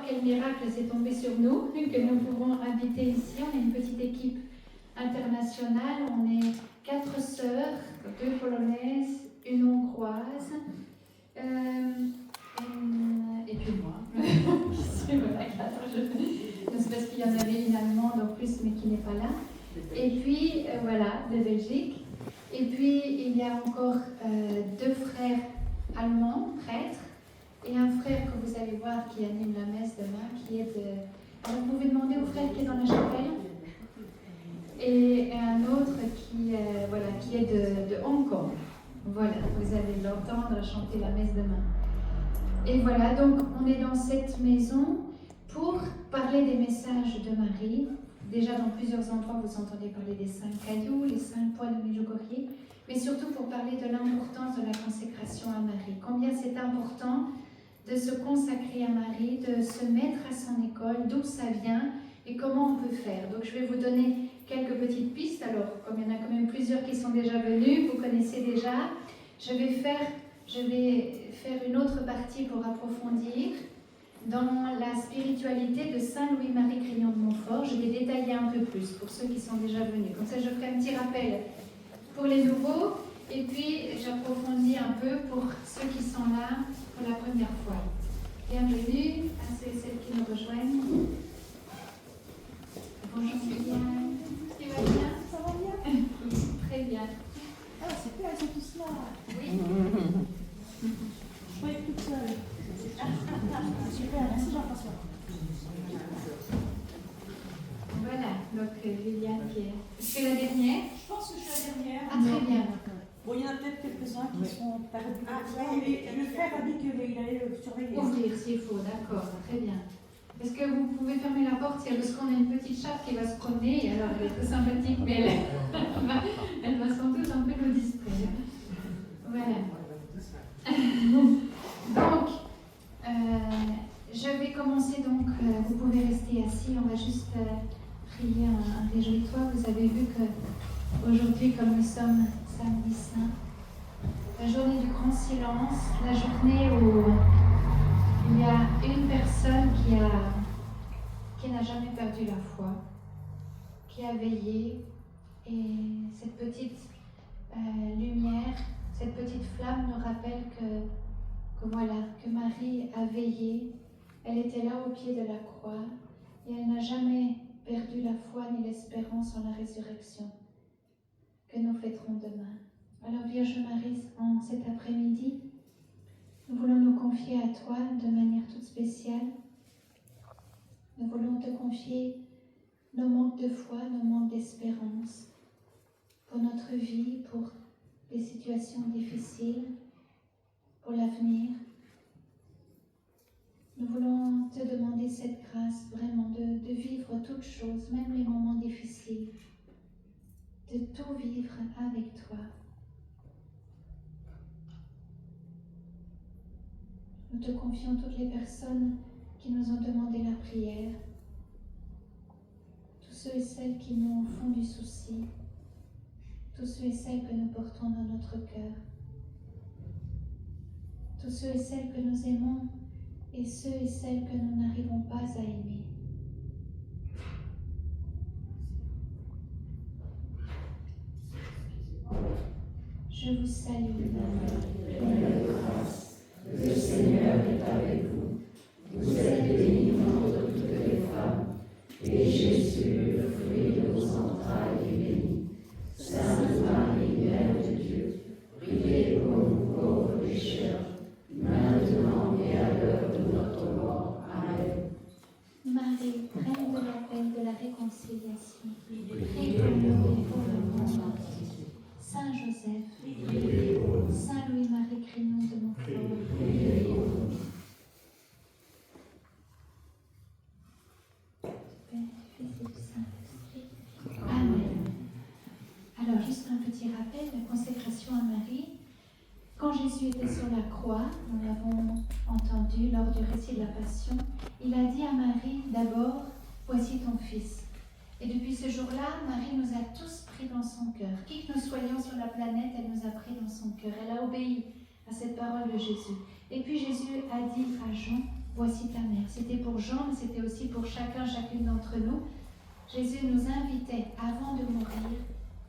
Quel miracle s'est tombé sur nous, que nous pouvons habiter ici. On est une petite équipe internationale. On est 4 sœurs, 2 polonaises, une hongroise, et puis moi. Voilà, 4. C'est parce qu'il y en avait une allemande en plus, mais qui n'est pas là. Et puis, voilà, de Belgique. Et puis, il y a encore 2 frères allemands, prêtres, et un frère que vous allez voir qui anime la messe demain, qui est de... Alors, vous pouvez demander au frère qui est dans la chapelle. Et un autre qui est de Hong Kong. Voilà, vous allez l'entendre chanter la messe demain. Et voilà, donc on est dans cette maison pour parler des messages de Marie. Déjà dans plusieurs endroits, vous entendez parler des 5 cailloux, les 5 poids de Medjugorje, mais surtout pour parler de l'importance de la consécration à Marie. Combien c'est important de se consacrer à Marie, de se mettre à son école, d'où ça vient et comment on peut faire. Donc je vais vous donner quelques petites pistes. Alors, comme il y en a quand même plusieurs qui sont déjà venus, vous connaissez déjà, je vais faire une autre partie pour approfondir dans la spiritualité de Saint Louis-Marie Grignon de Montfort. Je vais détailler un peu plus pour ceux qui sont déjà venus. Comme ça, je ferai un petit rappel pour les nouveaux et puis j'approfondis un peu pour ceux qui sont là pour la première fois. Bienvenue à celles qui nous rejoignent. Bonjour Liliane. Tu vas bien? Ça va bien? Très bien. Ah, c'est bien, elles sont tous là. Oui. Je croyais toute seule. Super, merci Jean-François. Voilà, donc Liliane qui est... Est-ce que la dernière? Je pense que je suis la dernière. Ah, très bien. Bon, il y en a peut-être quelques-uns qui sont pas le frère a dit qu'il allait surveiller. Ouvrir s'il faut, d'accord, très bien. Est-ce que vous pouvez fermer la porte? Parce qu'on a une petite chatte qui va se promener, alors elle est très sympathique, mais elle va sans doute un peu nous distraire. Voilà. Donc, je vais commencer, donc, vous pouvez rester assis, on va juste prier un réjouis-toi. Vous avez vu qu'aujourd'hui, comme nous sommes samedi saint, la journée du grand silence, la journée où il y a une personne qui n'a jamais perdu la foi, qui a veillé, et cette petite lumière, cette petite flamme nous rappelle que Marie a veillé, elle était là au pied de la croix, et elle n'a jamais perdu la foi ni l'espérance en la résurrection que nous fêterons demain. Alors Vierge Marie, en cet après-midi, nous voulons nous confier à toi de manière toute spéciale. Nous voulons te confier nos manques de foi, nos manques d'espérance pour notre vie, pour les situations difficiles, pour l'avenir. Nous voulons te demander cette grâce vraiment de vivre toutes choses, même les moments difficiles, de tout vivre avec toi. Nous te confions toutes les personnes qui nous ont demandé la prière, tous ceux et celles qui nous font du souci, tous ceux et celles que nous portons dans notre cœur, tous ceux et celles que nous aimons et ceux et celles que nous n'arrivons pas à aimer. Je vous salue, Marie, pleine de grâce. Le Seigneur est avec vous. Vous êtes bénie entre toutes les femmes, et Jésus, le fruit de vos entrailles, est béni. Sainte Marie, Mère de Dieu, priez pour nous pauvres pécheurs, maintenant et à l'heure de notre mort. Amen. Marie, reine de la paix, de la réconciliation, priez pour nous et pour le monde entier. Saint Joseph, Saint Louis-Marie Grignon de Montfort, Amen. Alors, juste un petit rappel, la consécration à Marie. Quand Jésus était sur la croix, nous l'avons entendu lors du récit de la Passion, il a dit à Marie, d'abord, voici ton fils. Et depuis ce jour-là, Marie nous a tous pris dans son cœur. Qui que nous soyons sur la planète, elle nous a pris dans son cœur. Elle a obéi à cette parole de Jésus. Et puis Jésus a dit à Jean, voici ta mère. C'était pour Jean, mais c'était aussi pour chacune d'entre nous. Jésus nous invitait, avant de mourir,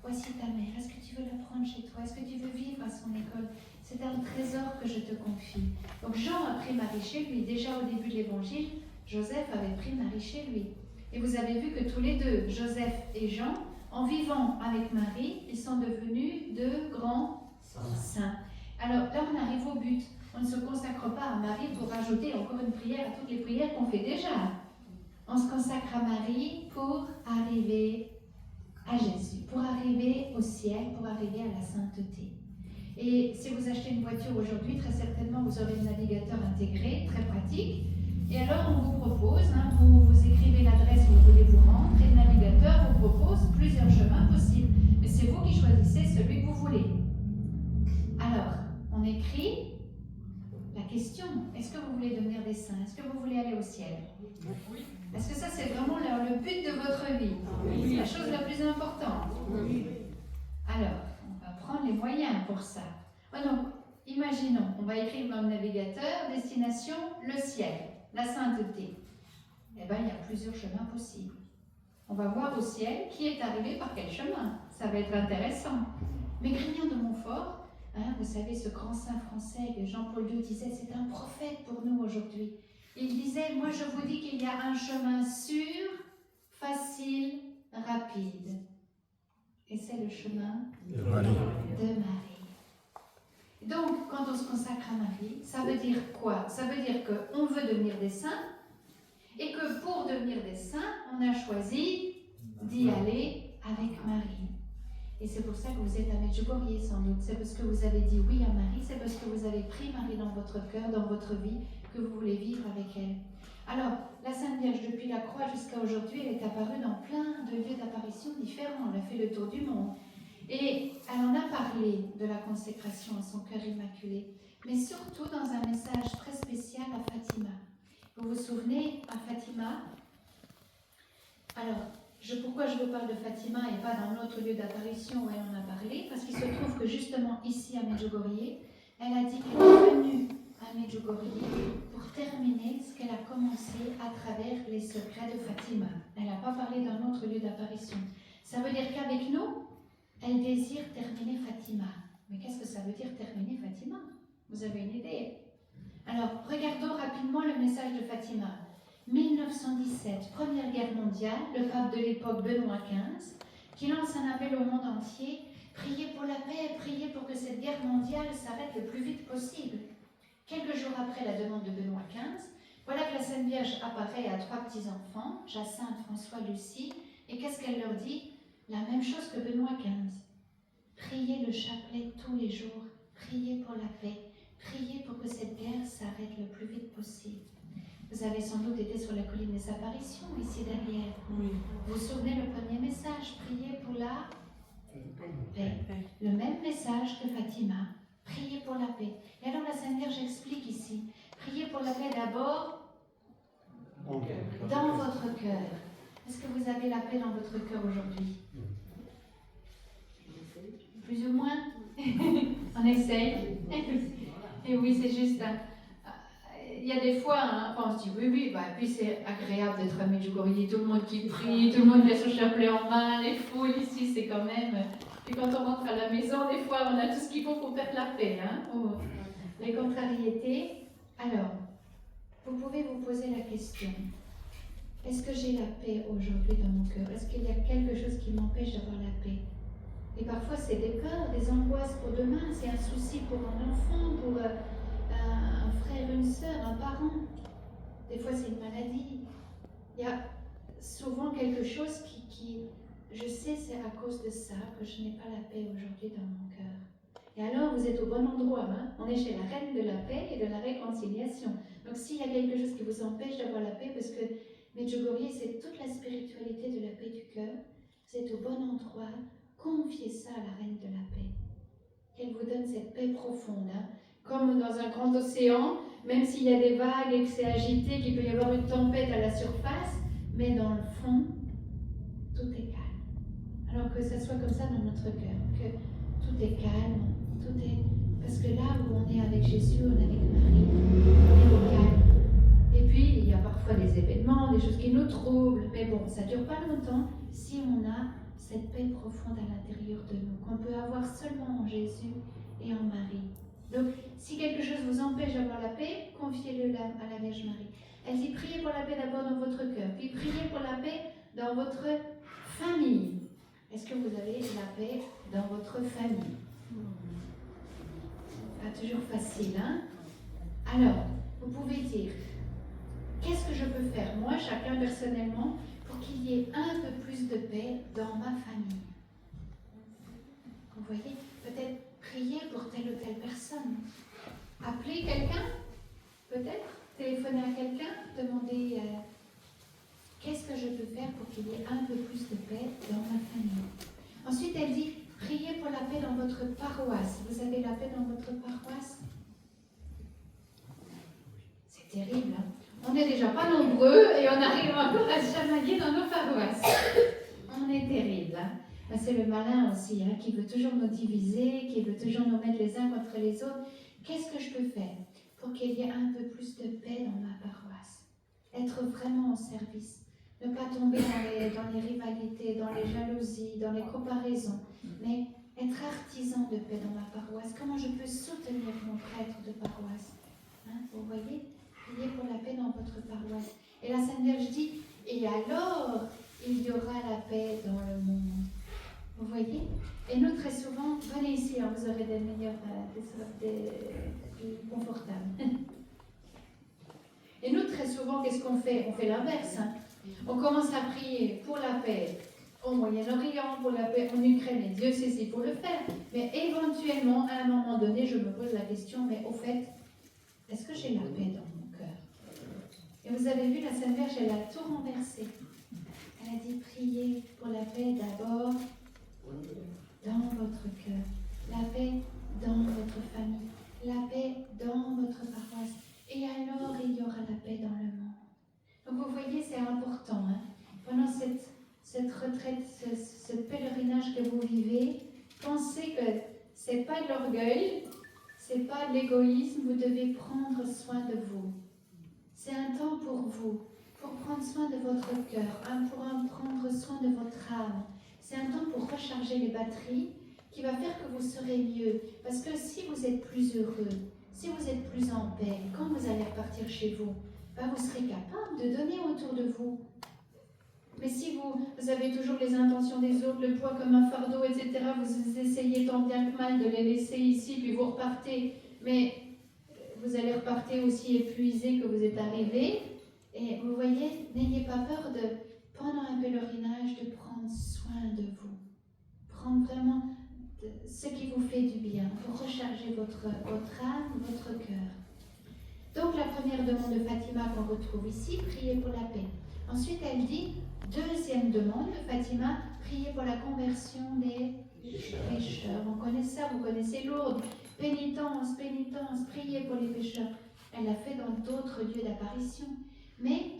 voici ta mère. Est-ce que tu veux la prendre chez toi? Est-ce que tu veux vivre à son école? C'est un trésor que je te confie. Donc Jean a pris Marie chez lui. Déjà au début de l'évangile, Joseph avait pris Marie chez lui. Et vous avez vu que tous les deux, Joseph et Jean, en vivant avec Marie, ils sont devenus de grands saints. Alors là, on arrive au but. On ne se consacre pas à Marie pour rajouter encore une prière à toutes les prières qu'on fait déjà. On se consacre à Marie pour arriver à Jésus, pour arriver au ciel, pour arriver à la sainteté. Et si vous achetez une voiture aujourd'hui, très certainement vous aurez un navigateur intégré, très pratique. Et alors on vous propose, vous écrivez l'adresse où vous voulez vous rendre, et le navigateur vous propose plusieurs chemins possibles. Mais c'est vous qui choisissez celui que vous voulez. Alors, on écrit la question, est-ce que vous voulez devenir des saints? Est-ce que vous voulez aller au ciel? Oui. Est-ce que ça c'est vraiment le but de votre vie? Oui. La chose la plus importante. Oui. Alors, on va prendre les moyens pour ça. Donc, imaginons, on va écrire dans le navigateur, destination, le ciel, la sainteté. Eh bien, il y a plusieurs chemins possibles. On va voir au ciel qui est arrivé par quel chemin. Ça va être intéressant. Mais Grignon de Montfort, vous savez, ce grand saint français que Jean-Paul II disait, c'est un prophète pour nous aujourd'hui. Il disait, moi je vous dis qu'il y a un chemin sûr, facile, rapide. Et c'est le chemin De Marie. Donc, quand on se consacre à Marie, ça veut dire quoi? Ça veut dire qu'on veut devenir des saints et que pour devenir des saints, on a choisi d'y aller avec Marie. Et c'est pour ça que vous êtes à Medjugorje sans doute. C'est parce que vous avez dit oui à Marie, c'est parce que vous avez pris Marie dans votre cœur, dans votre vie, que vous voulez vivre avec elle. Alors, la Sainte Vierge, depuis la croix jusqu'à aujourd'hui, elle est apparue dans plein de lieux d'apparition différents. Elle a fait le tour du monde. Et elle en a parlé de la consécration à son cœur immaculé, mais surtout dans un message très spécial à Fatima. Vous vous souvenez, à Fatima? Alors, pourquoi je vous parle de Fatima et pas dans notre lieu d'apparition où elle en a parlé? Parce qu'il se trouve que justement ici à Medjugorje, elle a dit qu'elle est venue à Medjugorje pour terminer ce qu'elle a commencé à travers les secrets de Fatima. Elle n'a pas parlé d'un autre lieu d'apparition. Ça veut dire qu'avec nous, elle désire terminer Fatima. Mais qu'est-ce que ça veut dire terminer Fatima? Vous avez une idée? Alors, regardons rapidement le message de Fatima. 1917, Première Guerre mondiale, le pape de l'époque Benoît XV, qui lance un appel au monde entier, priez pour la paix, priez pour que cette guerre mondiale s'arrête le plus vite possible. Quelques jours après la demande de Benoît XV, voilà que la Sainte Vierge apparaît à 3 petits-enfants, Jacinthe, François, Lucie, et qu'est-ce qu'elle leur dit? La même chose que Benoît XV. Priez le chapelet tous les jours, priez pour la paix, priez pour que cette guerre s'arrête le plus vite possible. Vous avez sans doute été sur la colline des apparitions, ici derrière. Oui. Vous vous souvenez le premier message, priez pour la paix. Le même message que Fatima, priez pour la paix. Et alors la Sainte Vierge explique ici, priez pour la paix d'abord dans votre cœur. Est-ce que vous avez la paix dans votre cœur aujourd'hui? Plus ou moins? On essaye. Et oui, c'est juste il y a des fois, on se dit oui, puis c'est agréable d'être à Medjugorje, tout le monde qui prie, tout le monde qui a son chapelet en main, les foules ici, c'est quand même... Puis quand on rentre à la maison, des fois, on a tout ce qu'il faut pour faire la paix, les contrariétés. Alors, vous pouvez vous poser la question, est-ce que j'ai la paix aujourd'hui dans mon cœur? Est-ce qu'il y a quelque chose qui m'empêche d'avoir la paix? Et parfois, c'est des peurs, des angoisses pour demain, c'est un souci pour un enfant, pour... un frère, une sœur, un parent. Des fois, c'est une maladie. Il y a souvent quelque chose qui je sais, c'est à cause de ça que je n'ai pas la paix aujourd'hui dans mon cœur. Et alors, vous êtes au bon endroit. On est chez la reine de la paix et de la réconciliation. Donc, s'il y a quelque chose qui vous empêche d'avoir la paix, parce que Medjugorje, c'est toute la spiritualité de la paix du cœur, vous êtes au bon endroit. Confiez ça à la reine de la paix. Qu'elle vous donne cette paix profonde. Comme dans un grand océan, même s'il y a des vagues et que c'est agité, qu'il peut y avoir une tempête à la surface, mais dans le fond, tout est calme. Alors que ça soit comme ça dans notre cœur, que tout est calme, tout est... Parce que là où on est avec Jésus, on est avec Marie, on est au calme. Et choses qui nous troublent. Mais bon, ça ne dure pas longtemps si on a cette paix profonde à l'intérieur de nous, qu'on peut avoir seulement en Jésus et en Marie. Donc, si quelque chose vous empêche d'avoir la paix, confiez-le à la Vierge Marie. Elle dit, priez pour la paix d'abord dans votre cœur, puis priez pour la paix dans votre famille. Est-ce que vous avez la paix dans votre famille? Pas toujours facile, hein? Alors, vous pouvez dire, qu'est-ce que je peux faire, moi, chacun personnellement, pour qu'il y ait un peu plus de paix dans ma famille? Vous voyez, peut-être prier pour telle ou telle personne. Appeler quelqu'un, peut-être, téléphoner à quelqu'un, demander qu'est-ce que je peux faire pour qu'il y ait un peu plus de paix dans ma famille. Ensuite, elle dit, priez pour la paix dans votre paroisse. Vous avez la paix dans votre paroisse? C'est terrible, hein? On n'est déjà pas nombreux et on arrive encore à se chamailler dans nos paroisses. On est terrible, hein? C'est le malin aussi, hein, qui veut toujours nous diviser, qui veut toujours nous mettre les uns contre les autres. Qu'est-ce que je peux faire pour qu'il y ait un peu plus de paix dans ma paroisse? Être vraiment en service. Ne pas tomber dans les rivalités, dans les jalousies, dans les comparaisons, mais être artisan de paix dans ma paroisse. Comment je peux soutenir mon prêtre de paroisse? Hein, vous voyez? Priez pour la paix dans votre paroisse. Et la Sainte Vierge dit, et alors il y aura la paix dans le monde. Vous voyez? Et nous, très souvent, venez ici, hein, vous aurez des meilleurs, plus confortables. Et nous, très souvent, qu'est-ce qu'on fait? On fait l'inverse. Hein. On commence à prier pour la paix au Moyen-Orient, pour la paix en Ukraine, et Dieu sait pour le faire. Mais éventuellement, à un moment donné, je me pose la question, mais au fait, est-ce que j'ai la paix dans mon cœur? Et vous avez vu, la Sainte Vierge, elle a tout renversé. Elle a dit, priez pour la paix d'abord dans votre cœur, la paix dans votre famille, la paix dans votre paroisse. Et alors, il y aura la paix dans le monde. Donc, vous voyez, c'est important. Hein? Pendant cette retraite, ce pèlerinage que vous vivez, pensez que ce n'est pas de l'orgueil, ce n'est pas de l'égoïsme, vous devez prendre soin de vous. C'est un temps pour vous, pour prendre soin de votre cœur, hein, pour prendre soin de votre âme. C'est un temps pour recharger les batteries qui va faire que vous serez mieux. Parce que si vous êtes plus heureux, si vous êtes plus en paix, quand vous allez repartir chez vous, ben vous serez capable de donner autour de vous. Mais si vous avez toujours les intentions des autres, le poids comme un fardeau, etc., vous essayez tant bien que mal de les laisser ici, puis vous repartez, mais vous allez repartir aussi épuisé que vous êtes arrivé. Et vous voyez, n'ayez pas peur de, pendant un pèlerinage, de prendre soin de vous. Prendre vraiment ce qui vous fait du bien, pour recharger votre âme, votre cœur. Donc la première demande de Fatima qu'on retrouve ici, priez pour la paix. Ensuite elle dit, deuxième demande de Fatima, priez pour la conversion des pécheurs. On connaît ça, vous connaissez Lourdes. Pénitence, pénitence, priez pour les pécheurs. Elle l'a fait dans d'autres lieux d'apparition. Mais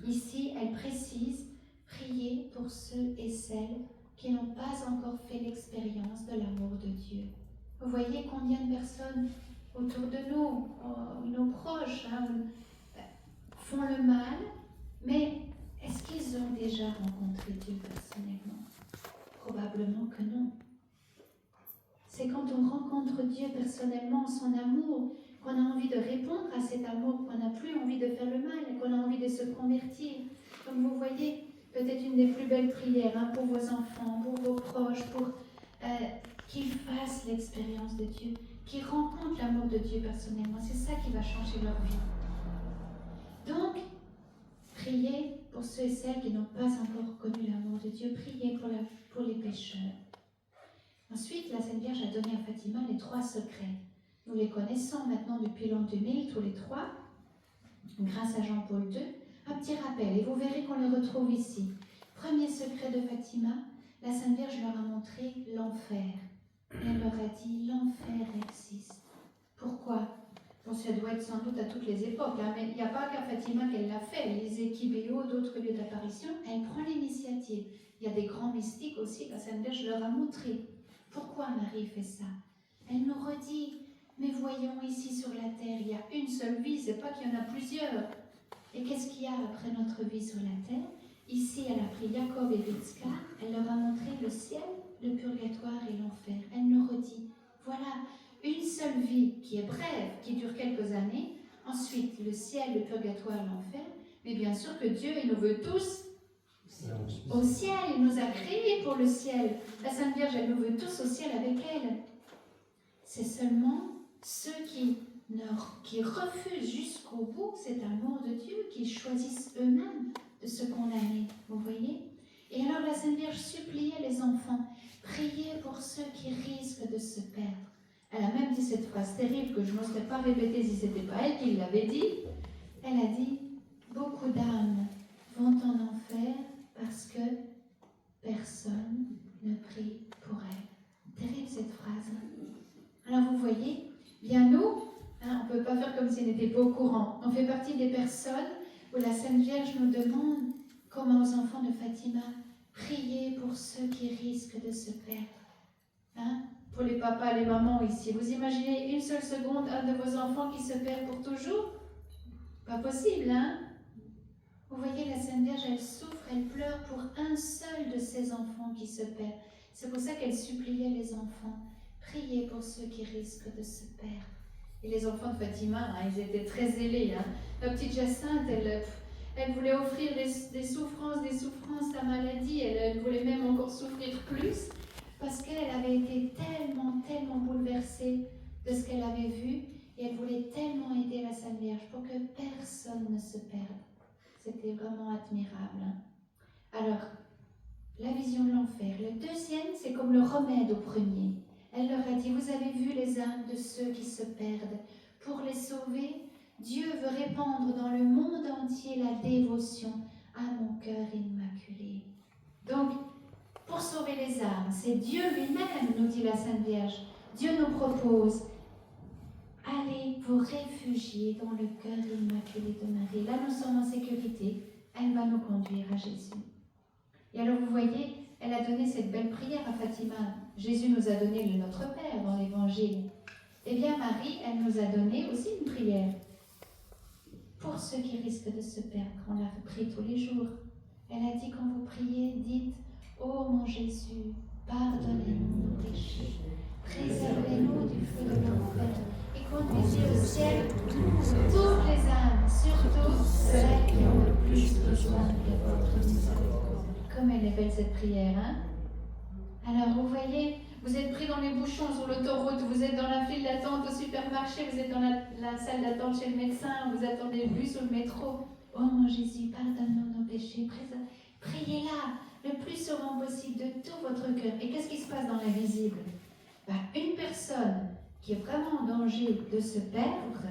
ici, elle précise, priez pour ceux et celles qui n'ont pas encore fait l'expérience de l'amour de Dieu. Vous voyez combien de personnes autour de nous, nos proches, hein, font le mal, mais est-ce qu'ils ont déjà rencontré Dieu personnellement? Probablement que non. C'est quand on rencontre Dieu personnellement, son amour, qu'on a envie de répondre à cet amour, qu'on n'a plus envie de faire le mal, et qu'on a envie de se convertir. Comme vous voyez, peut-être une des plus belles prières hein, pour vos enfants, pour vos proches, pour qu'ils fassent l'expérience de Dieu, qu'ils rencontrent l'amour de Dieu personnellement. C'est ça qui va changer leur vie. Donc, priez pour ceux et celles qui n'ont pas encore connu l'amour de Dieu. Priez pour les pécheurs. Ensuite, la Sainte Vierge a donné à Fatima les 3 secrets. Nous les connaissons maintenant depuis l'an 2000, tous les 3, grâce à Jean-Paul II. Un petit rappel, et vous verrez qu'on les retrouve ici. Premier secret de Fatima, la Sainte Vierge leur a montré l'enfer. Elle leur a dit, l'enfer existe. Pourquoi? Bon, ça doit être sans doute à toutes les époques, hein, mais il n'y a pas qu'à Fatima qu'elle l'a fait. Les Équibéo, d'autres lieux d'apparition, elle prend l'initiative. Il y a des grands mystiques aussi, la Sainte Vierge leur a montré. Pourquoi Marie fait ça? Elle nous redit, mais voyons ici sur la terre, il y a une seule vie, c'est pas qu'il y en a plusieurs. Et qu'est-ce qu'il y a après notre vie sur la terre? Ici, elle a pris Jacob et Rivka, elle leur a montré le ciel, le purgatoire et l'enfer. Elle nous redit, voilà, une seule vie qui est brève, qui dure quelques années, ensuite le ciel, le purgatoire, l'enfer, mais bien sûr que Dieu, il nous veut tous au ciel, il nous a créés pour le ciel. La Sainte Vierge, elle nous veut tous au ciel avec elle. C'est seulement ceux qui refusent jusqu'au bout cet amour de Dieu, qui choisissent eux-mêmes de se condamner, vous voyez? Et alors la Sainte Vierge suppliait les enfants, priez pour ceux qui risquent de se perdre. Elle a même dit cette phrase terrible que je n'oserais pas répéter si ce n'était pas elle qui l'avait dit. Elle a dit, beaucoup d'âmes vont en enfer parce que personne ne prie pour elles. Terrible cette phrase. Alors vous voyez, bien nous, on ne peut pas faire comme si on n'était pas au courant. On fait partie des personnes où la Sainte Vierge nous demande, comme aux enfants de Fatima, priez pour ceux qui risquent de se perdre. Pour les papas, les mamans ici, vous imaginez une seule seconde un de vos enfants qui se perd pour toujours? Pas possible, hein? Vous voyez, la Sainte Vierge, elle souffre, elle pleure pour un seul de ses enfants qui se perd. C'est pour ça qu'elle suppliait les enfants, priez pour ceux qui risquent de se perdre. Et les enfants de Fatima, ils étaient très zélés. La petite Jacinthe, elle voulait offrir des souffrances, sa maladie. Elle voulait même encore souffrir plus parce qu'elle avait été tellement bouleversée de ce qu'elle avait vu et elle voulait tellement aider la Sainte Vierge pour que personne ne se perde. C'était vraiment admirable. Alors, la vision de l'enfer. Le deuxième, c'est comme le remède au premier. Elle leur a dit, vous avez vu les âmes de ceux qui se perdent. Pour les sauver, Dieu veut répandre dans le monde entier la dévotion à mon cœur immaculé. Donc, pour sauver les âmes, c'est Dieu lui-même, nous dit la Sainte Vierge. Dieu nous propose, allez vous réfugier dans le cœur immaculé de Marie. Là, nous sommes en sécurité. Elle va nous conduire à Jésus. Et alors, vous voyez, elle a donné cette belle prière à Fatima. Jésus nous a donné le Notre Père dans l'Évangile. Eh bien, Marie, elle nous a donné aussi une prière. Pour ceux qui risquent de se perdre, on l'a pris tous les jours. Elle a dit, quand vous priez, dites, ô mon Jésus, pardonnez-nous nos péchés, préservez-nous du feu de l'enfer, et conduisez au ciel toutes les âmes, surtout celles qui ont le plus besoin de votre miséricorde. Comme elle est belle cette prière, hein? Alors vous voyez, vous êtes pris dans les bouchons sur l'autoroute, vous êtes dans la file d'attente au supermarché, vous êtes dans la salle d'attente chez le médecin, vous attendez le bus ou le métro. Oh mon Jésus, pardonne-nous nos péchés, priez-la le plus souvent possible de tout votre cœur. Et qu'est-ce qui se passe dans l'invisible? Une personne qui est vraiment en danger de se perdre,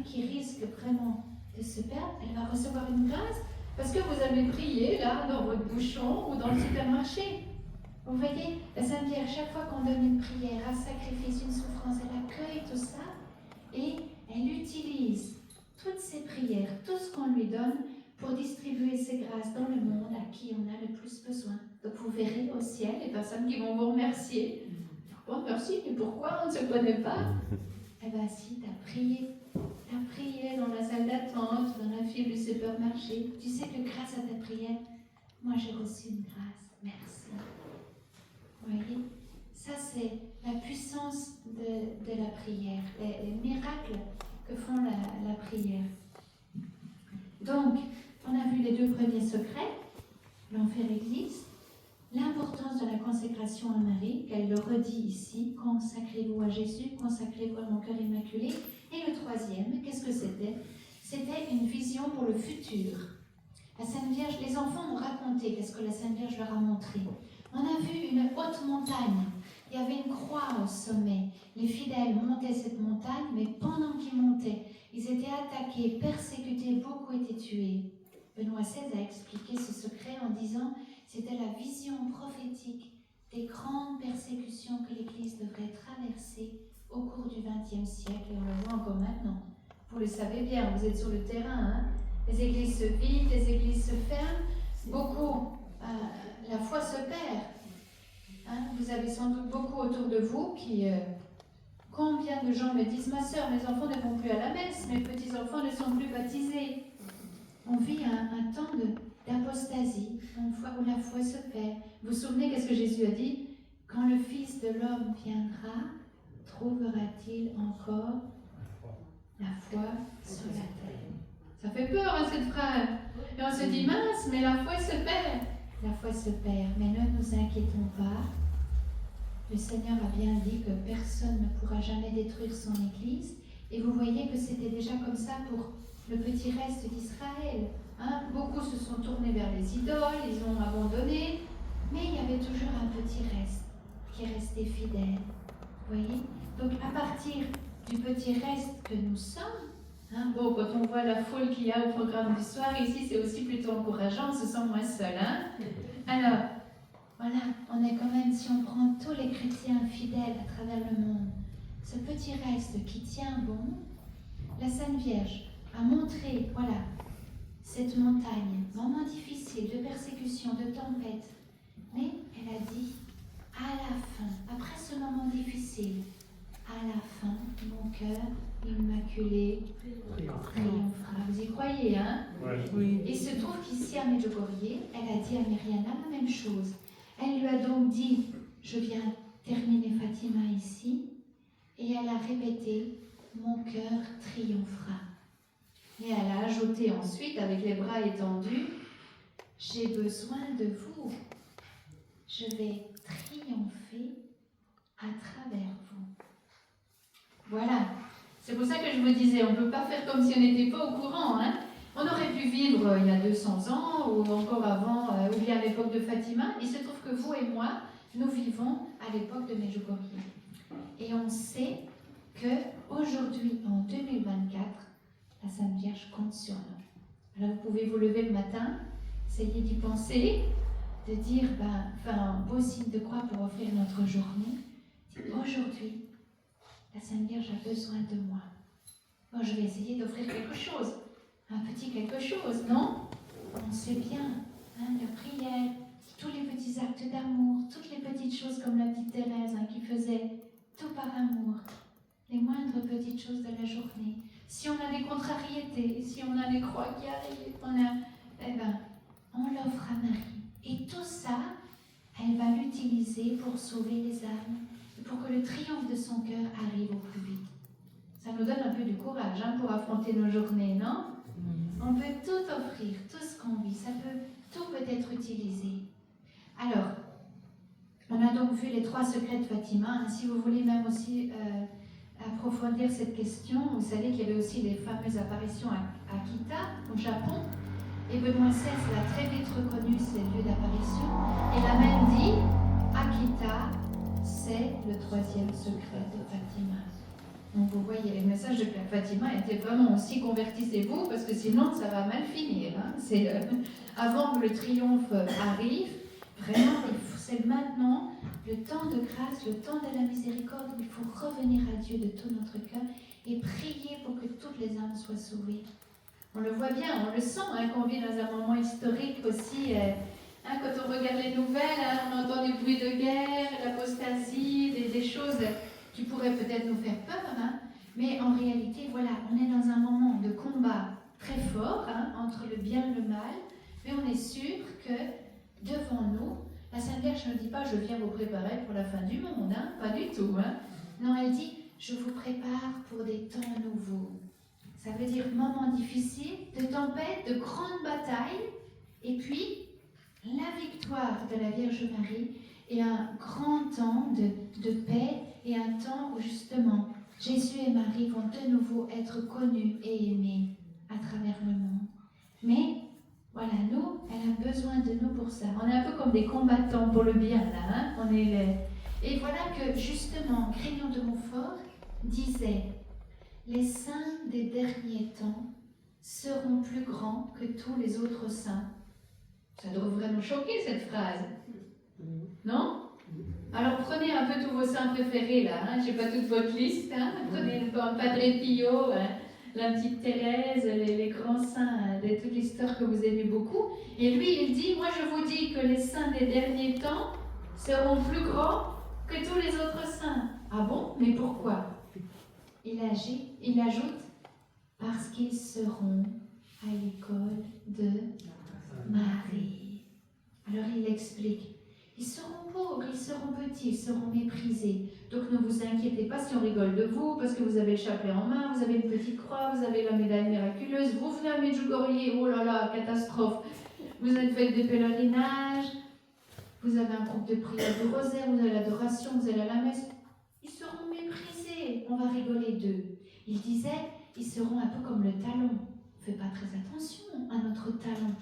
qui risque vraiment de se perdre, elle va recevoir une grâce parce que vous avez prié là dans votre bouchon ou dans le supermarché. Vous voyez, la Sainte Vierge, chaque fois qu'on donne une prière, un sacrifice, une souffrance, elle accueille tout ça et elle utilise toutes ces prières, tout ce qu'on lui donne pour distribuer ses grâces dans le monde à qui on a le plus besoin. Donc vous verrez au ciel les personnes qui vont vous remercier. Bon, merci, mais pourquoi on ne se connaît pas? Eh bien si, tu as prié dans la salle d'attente, dans la file du supermarché. Tu sais que grâce à ta prière, moi j'ai reçu une grâce. Merci. Vous voyez, ça c'est la puissance de la prière, les miracles que font la prière. Donc, on a vu les deux premiers secrets, l'enfer existe, l'importance de la consécration à Marie, qu'elle le redit ici, consacrez-vous à Jésus, consacrez-vous à mon cœur immaculé. Et le troisième, qu'est-ce que c'était? C'était une vision pour le futur. La Sainte Vierge, les enfants ont raconté qu'est-ce que la Sainte Vierge leur a montré. On a vu une haute montagne, il y avait une croix au sommet. Les fidèles montaient cette montagne, mais pendant qu'ils montaient, ils étaient attaqués, persécutés, beaucoup étaient tués. Benoît XVI a expliqué ce secret en disant c'était la vision prophétique des grandes persécutions que l'Église devrait traverser au cours du XXe siècle, et on le voit encore maintenant. Vous le savez bien, vous êtes sur le terrain, les églises se vident, les églises se ferment, beaucoup, la foi se perd. Vous avez sans doute beaucoup autour de vous qui... combien de gens me disent, ma sœur, mes enfants ne vont plus à la messe, mes petits-enfants ne sont plus baptisés. on vit un temps d'apostasie, où la foi se perd. Vous vous souvenez qu'est-ce que Jésus a dit? Quand le Fils de l'homme viendra, trouvera-t-il encore la foi sur la terre? Ça fait peur, hein, cette phrase. Et on se dit, mince, mais la foi se perd. La foi se perd, mais ne nous inquiétons pas. Le Seigneur a bien dit que personne ne pourra jamais détruire son Église. Et vous voyez que c'était déjà comme ça pour le petit reste d'Israël. Hein? Beaucoup se sont tournés vers les idoles, ils ont abandonné. Mais il y avait toujours un petit reste qui restait fidèle. Vous voyez? Donc à partir du petit reste que nous sommes, hein, bon, quand on voit la foule qu'il y a au programme du soir, ici c'est aussi plutôt encourageant, on se sent moins seul. Hein? Alors, voilà, on est quand même, si on prend tous les chrétiens fidèles à travers le monde, ce petit reste qui tient bon, la Sainte Vierge a montré, voilà, cette montagne, moment difficile, de persécution, de tempête, mais elle a dit, à la fin, après ce moment difficile, à la fin, mon cœur immaculé triomphera. Vous y croyez, hein? Oui. Il se trouve qu'ici à Medjugorje, elle a dit à Myriana la même chose. Elle lui a donc dit, je viens terminer Fatima ici, et elle a répété, mon cœur triomphera. Et elle a ajouté ensuite, avec les bras étendus, j'ai besoin de vous. Je vais triompher à travers vous. Voilà. C'est pour ça que je vous disais, on ne peut pas faire comme si on n'était pas au courant. Hein. On aurait pu vivre il y a 200 ans, ou encore avant, ou bien à l'époque de Fatima. Il se trouve que vous et moi, nous vivons à l'époque de Medjugorje. Et on sait qu'aujourd'hui, en 2024, la Sainte Vierge compte sur nous. Alors vous pouvez vous lever le matin, essayer d'y penser, de dire, un beau signe de croix pour offrir notre journée. Aujourd'hui, la Sainte Vierge a besoin de moi. Bon, je vais essayer d'offrir quelque chose, un petit quelque chose, non? On sait bien, hein, la prière, tous les petits actes d'amour, toutes les petites choses comme la petite Thérèse qui faisait tout par amour, les moindres petites choses de la journée. Si on a des contrariétés, si on a les croix qui arrivent, on l'offre à Marie. Et tout ça, elle va l'utiliser pour sauver les âmes, et pour que le triomphe de son cœur arrive au plus vite. Ça nous donne un peu du courage pour affronter nos journées, non? On peut tout offrir, tout ce qu'on vit, tout peut être utilisé. Alors, on a donc vu les 3 secrets de Fatima. Si vous voulez même aussi approfondir cette question, vous savez qu'il y avait aussi les fameuses apparitions à Akita, au Japon. Et Benoît XVI l'a très vite reconnu, ces lieux d'apparition. Et il a même dit, Akita, c'est le 3e secret de Fatima. Donc vous voyez, les messages de Fatima étaient vraiment aussi convertissez-vous, parce que sinon ça va mal finir. Hein. Avant que le triomphe arrive, vraiment, c'est maintenant le temps de grâce, le temps de la miséricorde, où il faut revenir à Dieu de tout notre cœur et prier pour que toutes les âmes soient sauvées. On le voit bien, on le sent qu'on vit dans un moment historique aussi. Quand on regarde les nouvelles, on entend des bruits de guerre, l'apostasie, des choses qui pourraient peut-être nous faire peur. Mais en réalité, voilà, on est dans un moment de combat très fort entre le bien et le mal. Mais on est sûr que devant nous, la Sainte Vierge ne dit pas « je viens vous préparer pour la fin du monde », pas du tout. Non, elle dit « je vous prépare pour des temps nouveaux ». Ça veut dire moments difficiles, de tempêtes, de grandes batailles, et puis la victoire de la Vierge Marie et un grand temps de paix et un temps où justement Jésus et Marie vont de nouveau être connus et aimés à travers le monde. Mais voilà, nous, elle a besoin de nous pour ça. On est un peu comme des combattants pour le bien là. Et voilà que justement, Grignon de Montfort disait: les saints des derniers temps seront plus grands que tous les autres saints. Ça devrait nous choquer cette phrase, non? Alors prenez un peu tous vos saints préférés là, je n'ai pas toute votre liste, prenez le Padre Pio, la petite Thérèse, les grands saints de toute l'histoire que vous aimez beaucoup. Et lui il dit, moi je vous dis que les saints des derniers temps seront plus grands que tous les autres saints. Ah bon? Mais pourquoi? Il ajoute, parce qu'ils seront à l'école de Marie. Alors il explique, ils seront pauvres, ils seront petits, ils seront méprisés. Donc ne vous inquiétez pas si on rigole de vous, parce que vous avez le chapelet en main, vous avez une petite croix, vous avez la médaille miraculeuse, vous venez à Medjugorje, oh là là, catastrophe. Vous avez fait des pèlerinages, vous avez un groupe de prière du rosaire, vous avez l'adoration, vous allez à la messe. Ils seront méprisés, on va rigoler d'eux. Il disait, ils seront un peu comme le talon. On ne fait pas très attention à notre talon.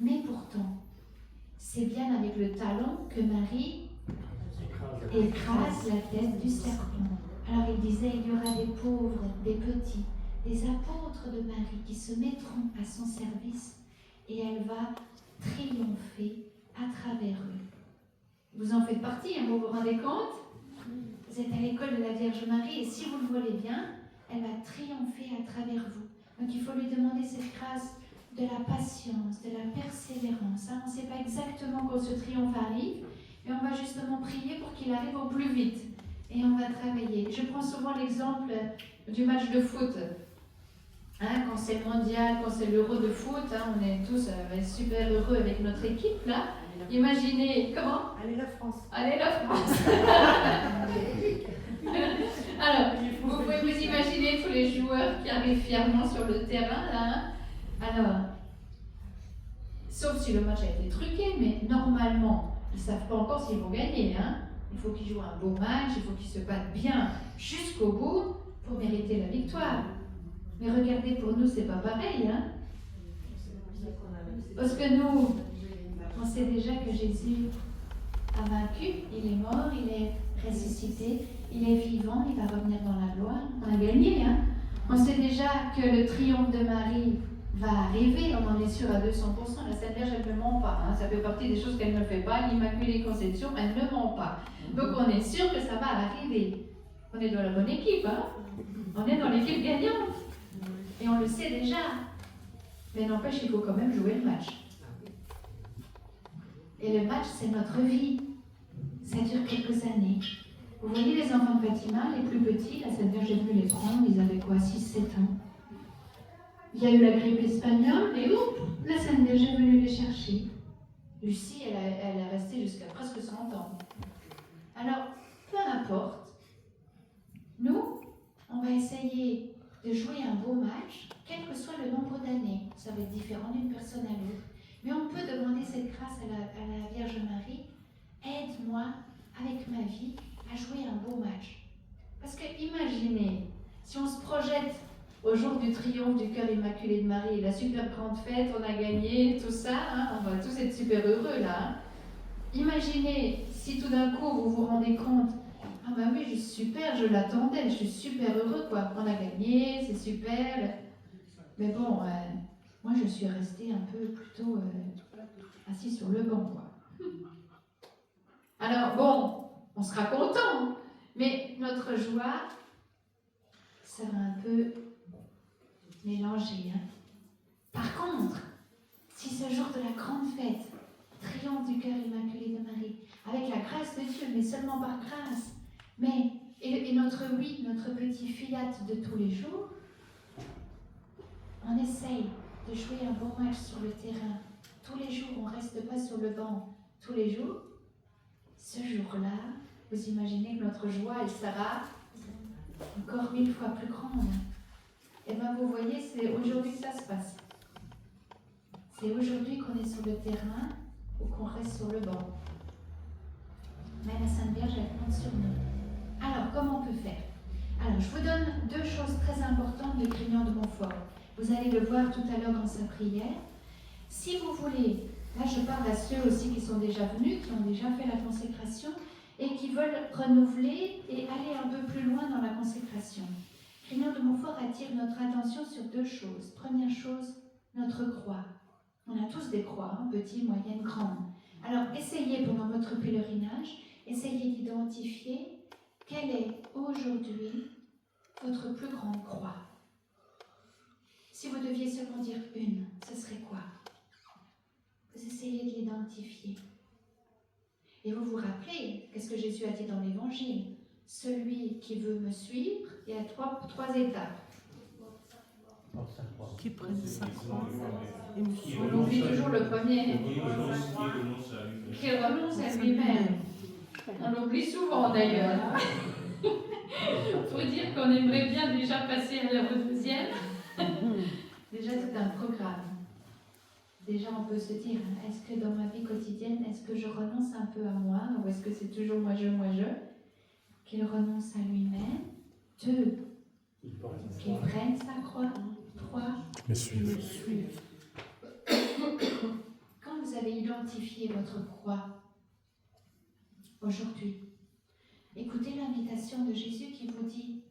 Mais pourtant, c'est bien avec le talon que Marie écrase la tête du serpent. Alors il disait, il y aura des pauvres, des petits, des apôtres de Marie qui se mettront à son service et elle va triompher à travers eux. Vous en faites partie, hein, vous vous rendez compte? Vous êtes à l'école de la Vierge Marie et si vous le voulez bien, elle va triompher à travers vous. Donc il faut lui demander cette grâce de la patience, de la persévérance. Hein. On ne sait pas exactement quand ce triomphe arrive, mais on va justement prier pour qu'il arrive au plus vite. Et on va travailler. Je prends souvent l'exemple du match de foot. Hein, quand c'est le mondial, quand c'est l'euro de foot, hein, on est tous super heureux avec notre équipe là. Imaginez, comment? Allez la France. Allez la France. Alors, vous pouvez vous imaginer tous les joueurs qui arrivent fièrement sur le terrain là. Hein. Alors, sauf si le match a été truqué, mais normalement, ils ne savent pas encore s'ils vont gagner. Hein. Il faut qu'ils jouent un beau match, il faut qu'ils se battent bien jusqu'au bout pour mériter la victoire. Mais regardez, pour nous, c'est pas pareil. Hein. Parce que nous, on sait déjà que Jésus a vaincu, il est mort, il est ressuscité, il est vivant, il va revenir dans la gloire. On a gagné. Hein. On sait déjà que le triomphe de Marie va arriver, on en est sûr à 200%. La Sainte Vierge, elle ne ment pas. Hein. Ça fait partie des choses qu'elle ne fait pas. L'Immaculée Conception, elle ne ment pas. Donc on est sûr que ça va arriver. On est dans la bonne équipe. Hein. On est dans l'équipe gagnante. Et on le sait déjà. Mais n'empêche, il faut quand même jouer le match. Et le match, c'est notre vie. Ça dure quelques années. Vous voyez les enfants de Fatima, les plus petits, la Sainte Vierge est venue les prendre, ils avaient quoi, 6-7 ans. Il y a eu la grippe espagnole et la Sainte Vierge est venue les chercher. Lucie, elle est restée jusqu'à presque 100 ans. Alors, peu importe, nous, on va essayer de jouer un beau match, quel que soit le nombre d'années. Ça va être différent d'une personne à l'autre. Mais on peut demander cette grâce à la Vierge Marie. Aide-moi, avec ma vie, à jouer un beau match. Parce que imaginez, si on se projette au jour du triomphe du cœur immaculé de Marie, la super grande fête, on a gagné, tout ça, hein, on va tous être super heureux là. Hein. Imaginez si tout d'un coup vous vous rendez compte, ah bah oui, je suis super, je l'attendais, je suis super heureux quoi, on a gagné, c'est super. Mais bon, moi je suis restée un peu plutôt assis sur le banc quoi. Alors bon, on sera content, mais notre joie sera un peu mélangée. Hein. Par contre, si ce jour de la grande fête, triomphe du cœur immaculé de Marie, avec la grâce de Dieu, mais seulement par grâce, mais et notre oui, notre petit fiat de tous les jours, on essaye de jouer un bon match sur le terrain. Tous les jours, on ne reste pas sur le banc. Tous les jours, ce jour-là, vous imaginez que notre joie, elle sera encore 1000 fois plus grande. Et bien vous voyez, c'est aujourd'hui que ça se passe. C'est aujourd'hui qu'on est sur le terrain ou qu'on reste sur le banc. Mais la Sainte Vierge, elle compte sur nous. Alors, comment on peut faire? Alors, je vous donne 2 choses très importantes de Grignan de Montfort. Vous allez le voir tout à l'heure dans sa prière. Si vous voulez, là je parle à ceux aussi qui sont déjà venus, qui ont déjà fait la consécration et qui veulent renouveler et aller un peu plus loin dans la consécration. Grignan de Montfort attire notre attention sur 2 choses. Première chose, notre croix. On a tous des croix, hein, petites, moyennes, grandes. Alors essayez pendant votre pèlerinage, essayez d'identifier quelle est aujourd'hui votre plus grande croix. Si vous deviez seulement dire une, ce serait quoi? Vous essayez de l'identifier. Et vous vous rappelez, qu'est-ce que Jésus a dit dans l'Évangile? Celui qui veut me suivre, il y a trois étapes. Qui prenne sa croix et me On suive. oublie toujours le premier. Qui renonce à lui-même. On l'oublie souvent d'ailleurs. Pour dire qu'on aimerait bien déjà passer à la deuxième. Déjà c'est un programme. Déjà on peut se dire, est-ce que dans ma vie quotidienne, est-ce que je renonce un peu à moi ou est-ce que c'est toujours moi je qu'il renonce à lui-même. 2, qu'il prenne sa croix. 3, Me suivre. quand vous avez identifié votre croix aujourd'hui, écoutez l'invitation de Jésus qui vous dit,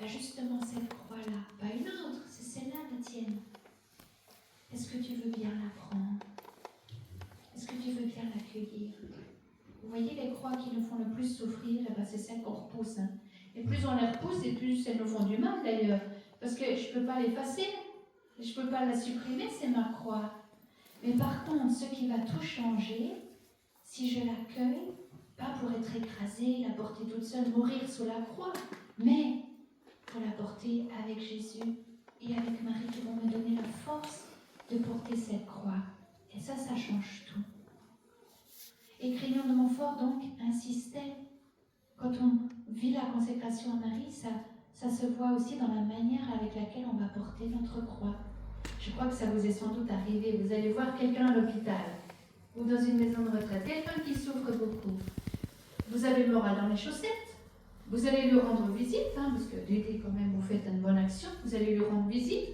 justement cette croix-là, pas une autre, c'est celle-là la tienne. Est-ce que tu veux bien la prendre? Est-ce que tu veux bien l'accueillir? Vous voyez les croix qui nous font le plus souffrir, c'est celles qu'on repousse. Hein. Et plus on les repousse, et plus elles nous font du mal d'ailleurs. Parce que je ne peux pas l'effacer, je ne peux pas la supprimer, c'est ma croix. Mais par contre, ce qui va tout changer, si je l'accueille, pas pour être écrasée, la porter toute seule, mourir sous la croix, mais pour la porter avec Jésus et avec Marie qui vont me donner la force de porter cette croix. Et ça change tout. Et Grignon de Montfort, donc, insistait, quand on vit la consécration à Marie, ça se voit aussi dans la manière avec laquelle on va porter notre croix. Je crois que ça vous est sans doute arrivé. Vous allez voir quelqu'un à l'hôpital ou dans une maison de retraite, quelqu'un qui souffre beaucoup. Vous avez le moral dans les chaussettes. Vous allez lui rendre visite, parce que l'été quand même vous faites une bonne action. Vous allez lui rendre visite.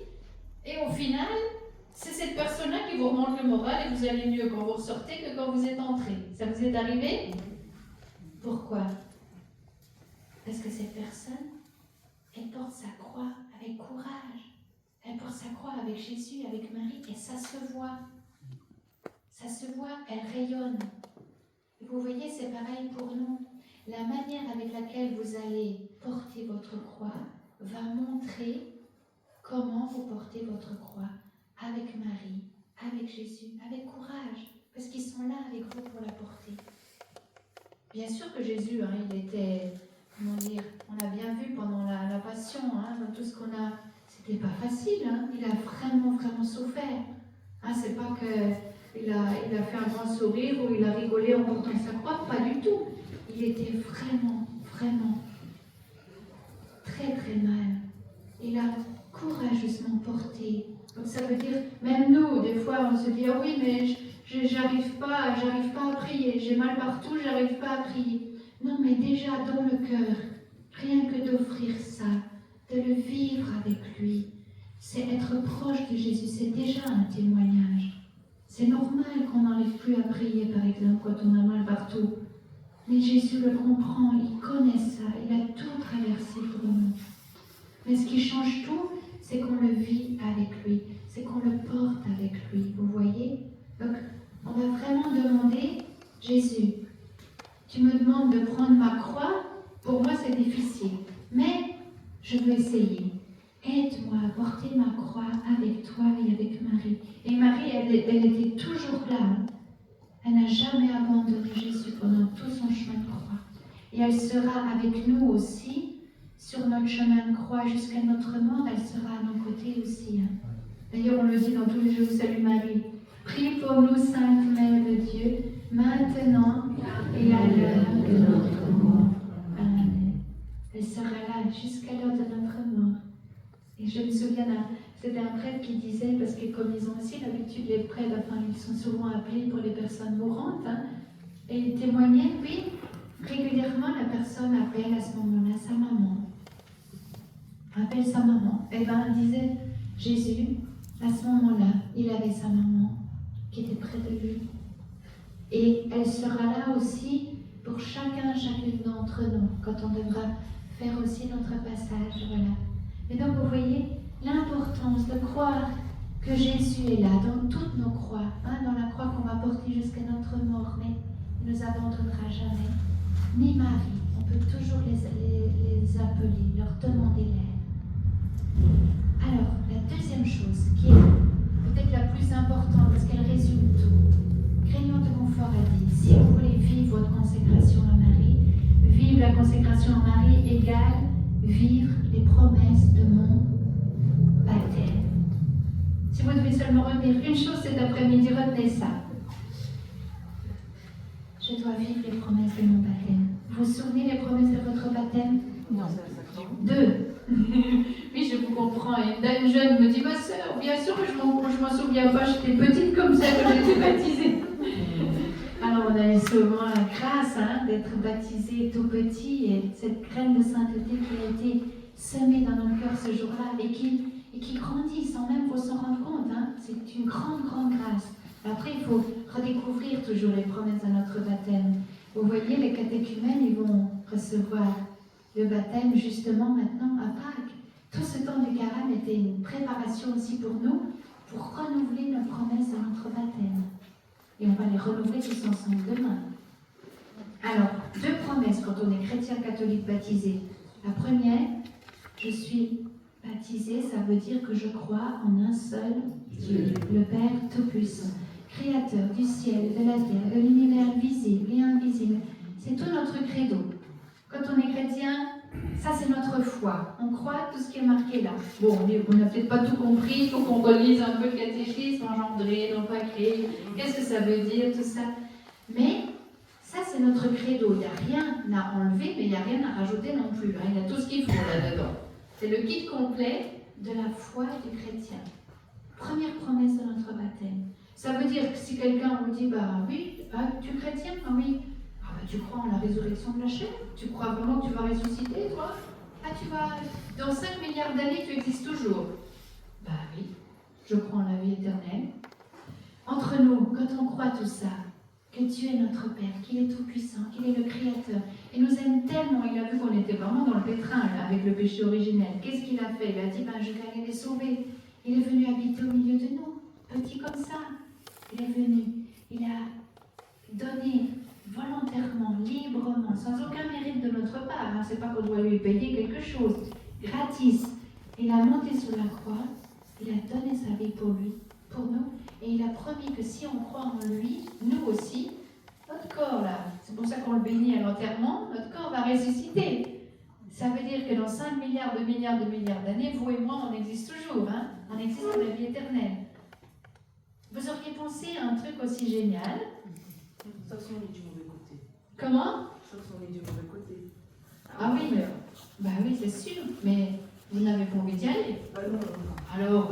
Et au final, c'est cette personne-là qui vous remonte le moral et vous allez mieux quand vous ressortez que quand vous êtes entré. Ça vous est arrivé? Pourquoi? Parce que cette personne, elle porte sa croix avec courage. Elle porte sa croix avec Jésus, avec Marie, et ça se voit. Ça se voit, elle rayonne. Et vous voyez, c'est pareil pour nous. La manière avec laquelle vous allez porter votre croix va montrer comment vous portez votre croix avec Marie, avec Jésus, avec courage, parce qu'ils sont là avec vous pour la porter. Bien sûr que Jésus, il était, comment dire, on l'a bien vu pendant la passion, dans tout ce qu'on a, c'était pas facile, il a vraiment souffert. C'est pas qu'il a fait un grand sourire ou il a rigolé en portant sa croix, pas du tout. Il était vraiment très mal. Il a courageusement porté. Donc ça veut dire, même nous, des fois, on se dit, ah oui, mais j'arrive pas à prier, j'ai mal partout, j'arrive pas à prier. Non, mais déjà dans le cœur, rien que d'offrir ça, de le vivre avec lui, c'est être proche de Jésus, c'est déjà un témoignage. C'est normal qu'on n'arrive plus à prier, par exemple, quand on a mal partout. Mais Jésus le comprend, il connaît ça, il a tout traversé pour nous. Mais ce qui change tout, c'est qu'on le vit avec lui, c'est qu'on le porte avec lui, vous voyez? Donc, on va vraiment demander, Jésus, tu me demandes de prendre ma croix, pour moi c'est difficile, mais je veux essayer. Aide-moi à porter ma croix avec toi et avec Marie. Et Marie, elle était toujours là. Elle n'a jamais abandonné Jésus pendant tout son chemin de croix. Et elle sera avec nous aussi, sur notre chemin de croix jusqu'à notre mort, elle sera à nos côtés aussi. D'ailleurs, on le dit dans tous les jours, salut Marie. Prie pour nous, Sainte Mère de Dieu, maintenant et à l'heure de notre mort. Amen. Elle sera là jusqu'à l'heure de notre mort. Et je me souviens, c'était un prêtre qui disait, parce que comme ils ont aussi l'habitude, les prêtres, ils sont souvent appelés pour les personnes mourantes, et il témoignait, oui, régulièrement la personne appelle à ce moment-là sa maman. Appelle sa maman. Et il disait, Jésus, à ce moment-là, il avait sa maman qui était près de lui. Et elle sera là aussi pour chacune d'entre nous, quand on devra faire aussi notre passage, voilà. Et donc vous voyez l'importance de croire que Jésus est là dans toutes nos croix, dans la croix qu'on va porter jusqu'à notre mort, mais il ne nous abandonnera jamais. Ni Marie, on peut toujours les appeler, leur demander l'aide. Alors, la deuxième chose, qui est peut-être la plus importante, parce qu'elle résume tout, Grignon de Montfort a dit, si vous voulez vivre votre consécration à Marie, vivre la consécration à Marie égale vivre les promesses de mon baptême. Si vous devez seulement retenir une chose cet après-midi, retenez ça. Je dois vivre les promesses de mon baptême. Vous vous souvenez les promesses de votre baptême? Non. 2. Oui, je vous comprends. Une jeune me dit, ma soeur, bien sûr que je m'en souviens pas, j'étais petite comme ça quand j'ai été baptisée. Alors on a eu souvent la grâce d'être baptisé tout petit et cette graine de sainteté qui a été semée dans nos cœurs ce jour-là et qui grandit sans même vous s'en rendre compte. C'est une grande, grande grâce. Après, il faut redécouvrir toujours les promesses de notre baptême. Vous voyez, les catéchumènes, ils vont recevoir le baptême justement maintenant à Pâques. Tout ce temps du carême était une préparation aussi pour nous, pour renouveler nos promesses de notre baptême. Et on va les renouveler tous ensemble demain. Alors, 2 promesses quand on est chrétien catholique baptisé. La première, je suis baptisé, ça veut dire que je crois en un seul Dieu, le Père Tout-Puissant, Créateur du ciel, de la terre, de l'univers visible et invisible. C'est tout notre credo. Quand on est chrétien, ça c'est notre foi. On croit tout ce qui est marqué là. Bon, on n'a peut-être pas tout compris, il faut qu'on relise un peu le catéchisme, engendré, non pas créé, qu'est-ce que ça veut dire, tout ça. Mais ça c'est notre credo. Il n'y a rien à enlever, mais il n'y a rien à rajouter non plus. Il y a tout ce qu'il faut là-dedans. C'est le kit complet de la foi du chrétien. Première promesse de notre baptême. Ça veut dire que si quelqu'un vous dit, bah oui, tu es chrétien? Ah oui. Ah bah tu crois en la résurrection de la chair? Tu crois vraiment que tu vas ressusciter, toi? Ah, tu vas, dans 5 milliards d'années, tu existes toujours. Bah oui, je crois en la vie éternelle. Entre nous, quand on croit tout ça, que Dieu est notre Père, qu'il est tout-puissant, qu'il est le Créateur, il nous aime tellement, il a vu qu'on était vraiment dans le pétrin là, avec le péché originel. Qu'est-ce qu'il a fait? Il a dit, ben, je vais aller les sauver. Il est venu habiter au milieu de nous, petit comme ça. Il est venu, il a donné volontairement, librement, sans aucun mérite de notre part. C'est pas qu'on doit lui payer quelque chose, gratis. Il a monté sur la croix, il a donné sa vie pour lui, pour nous, et il a promis que si on croit en lui, nous aussi, notre corps là, c'est pour ça qu'on le bénit à l'enterrement, notre corps va ressusciter. Ça veut dire que dans 5 milliards d'années, vous et moi, on existe toujours, on existe dans la vie éternelle. Vous auriez pensé à un truc aussi génial? Sauf si on est du mauvais côté. Comment? Sauf si on est du mauvais côté. Ah oui, bah oui, c'est sûr, mais vous n'avez pas envie d'y aller. Bah non. Alors,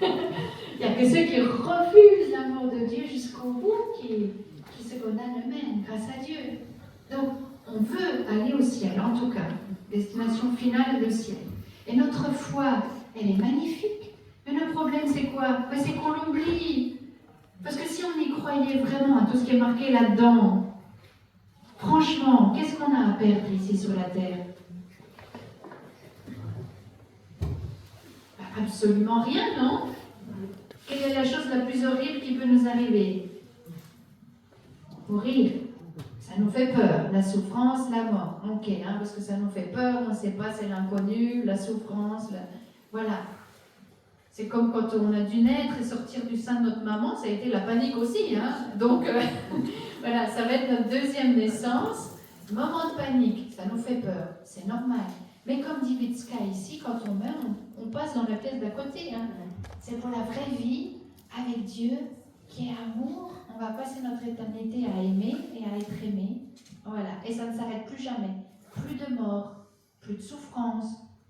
il n'y a que ceux qui refusent l'amour de Dieu jusqu'au bout qui se condamnent eux-mêmes, grâce à Dieu. Donc, on veut aller au ciel, en tout cas. Destination finale, le ciel. Et notre foi, elle est magnifique. Mais le problème, c'est quoi? C'est qu'on l'oublie. Parce que si on y croyait vraiment à tout ce qui est marqué là-dedans, franchement, qu'est-ce qu'on a à perdre ici sur la terre? Absolument rien, non? Quelle est la chose la plus horrible qui peut nous arriver? Mourir. Ça nous fait peur. La souffrance, la mort. Ok, parce que ça nous fait peur, on ne sait pas, c'est l'inconnu, la souffrance, voilà. C'est comme quand on a dû naître et sortir du sein de notre maman, ça a été la panique aussi. Donc, voilà, ça va être notre deuxième naissance. Moment de panique, ça nous fait peur, c'est normal. Mais comme dit Vitska ici, quand on meurt, on passe dans la pièce d'à côté. C'est pour la vraie vie, avec Dieu, qui est amour. On va passer notre éternité à aimer et à être aimé. Voilà, et ça ne s'arrête plus jamais. Plus de mort, plus de souffrance,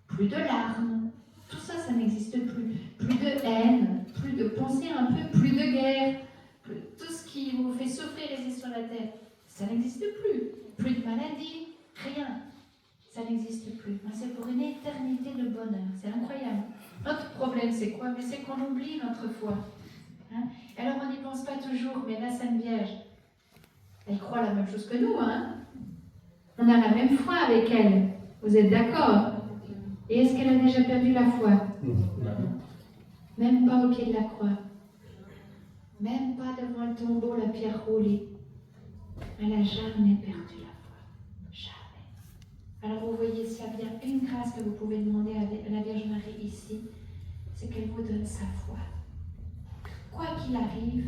plus de larmes. Tout ça, ça n'existe plus. Plus de haine, plus de pensée un peu, plus de guerre. Tout ce qui vous fait souffrir ici sur la terre, ça n'existe plus. Plus de maladie, rien. Ça n'existe plus. C'est pour une éternité de bonheur. C'est incroyable. Notre problème, c'est quoi? Mais c'est qu'on oublie notre foi. Alors, on n'y pense pas toujours, mais la Sainte Vierge, elle croit la même chose que nous. On a la même foi avec elle. Vous êtes d'accord? Et est-ce qu'elle a déjà perdu la foi? Même pas au pied de la croix. Même pas devant le tombeau, la pierre roulée. Elle n'a jamais perdu la foi. Jamais. Alors vous voyez, s'il y a bien une grâce que vous pouvez demander à la Vierge Marie ici, c'est qu'elle vous donne sa foi. Quoi qu'il arrive,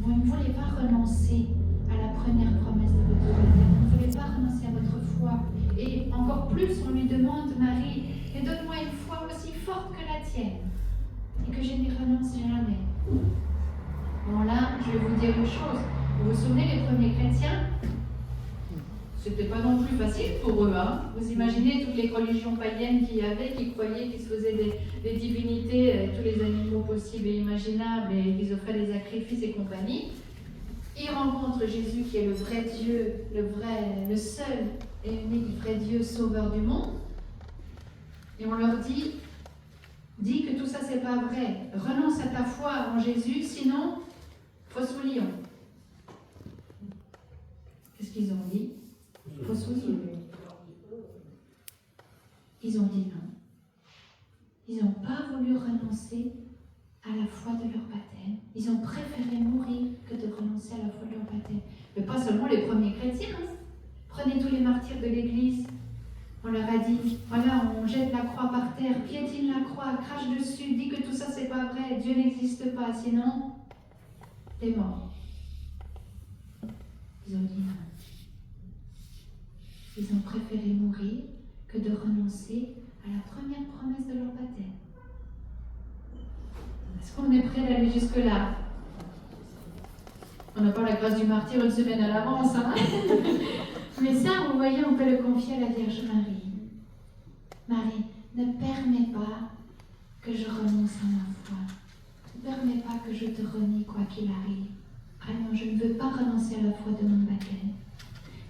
vous ne voulez pas renoncer à la première promesse de votre baptême. Vous ne voulez pas renoncer à votre foi. Et encore plus, on lui demande, Marie, et donne-moi une foi aussi forte que la tienne, et que je n'y renonce jamais. Bon là, je vais vous dire une chose. Vous vous souvenez, les premiers chrétiens, c'était pas non plus facile pour eux. Hein. Vous imaginez toutes les religions païennes qu'il y avait, qui croyaient qu'ils se faisaient des divinités, tous les animaux possibles et imaginables, et qu'ils offraient des sacrifices et compagnie. Ils rencontrent Jésus qui est le vrai Dieu, le seul et unique vrai Dieu sauveur du monde. Et on leur dit que tout ça c'est pas vrai. Renonce à ta foi en Jésus, sinon, fosse au lion. Qu'est-ce qu'ils ont dit? Fosse au lion. Ils ont dit non. Ils n'ont pas voulu renoncer à la foi de leur baptême. Ils ont préféré mourir que de renoncer à la foi de leur baptême. Mais pas seulement les premiers chrétiens. Hein. Prenez tous les martyrs de l'Église. On leur a dit, voilà, on jette la croix par terre, piétine la croix, crache dessus, dit que tout ça c'est pas vrai, Dieu n'existe pas, sinon, t'es mort. Ils ont dit non. Ils ont préféré mourir que de renoncer à la première promesse de leur baptême. Est-ce qu'on est prêt d'aller jusque-là? On n'a pas la grâce du martyr une semaine à l'avance, hein? Mais ça, vous voyez, on peut le confier à la Vierge Marie. Marie, ne permets pas que je renonce à ma foi. Ne permets pas que je te renie quoi qu'il arrive. Vraiment, je ne veux pas renoncer à la foi de mon baptême.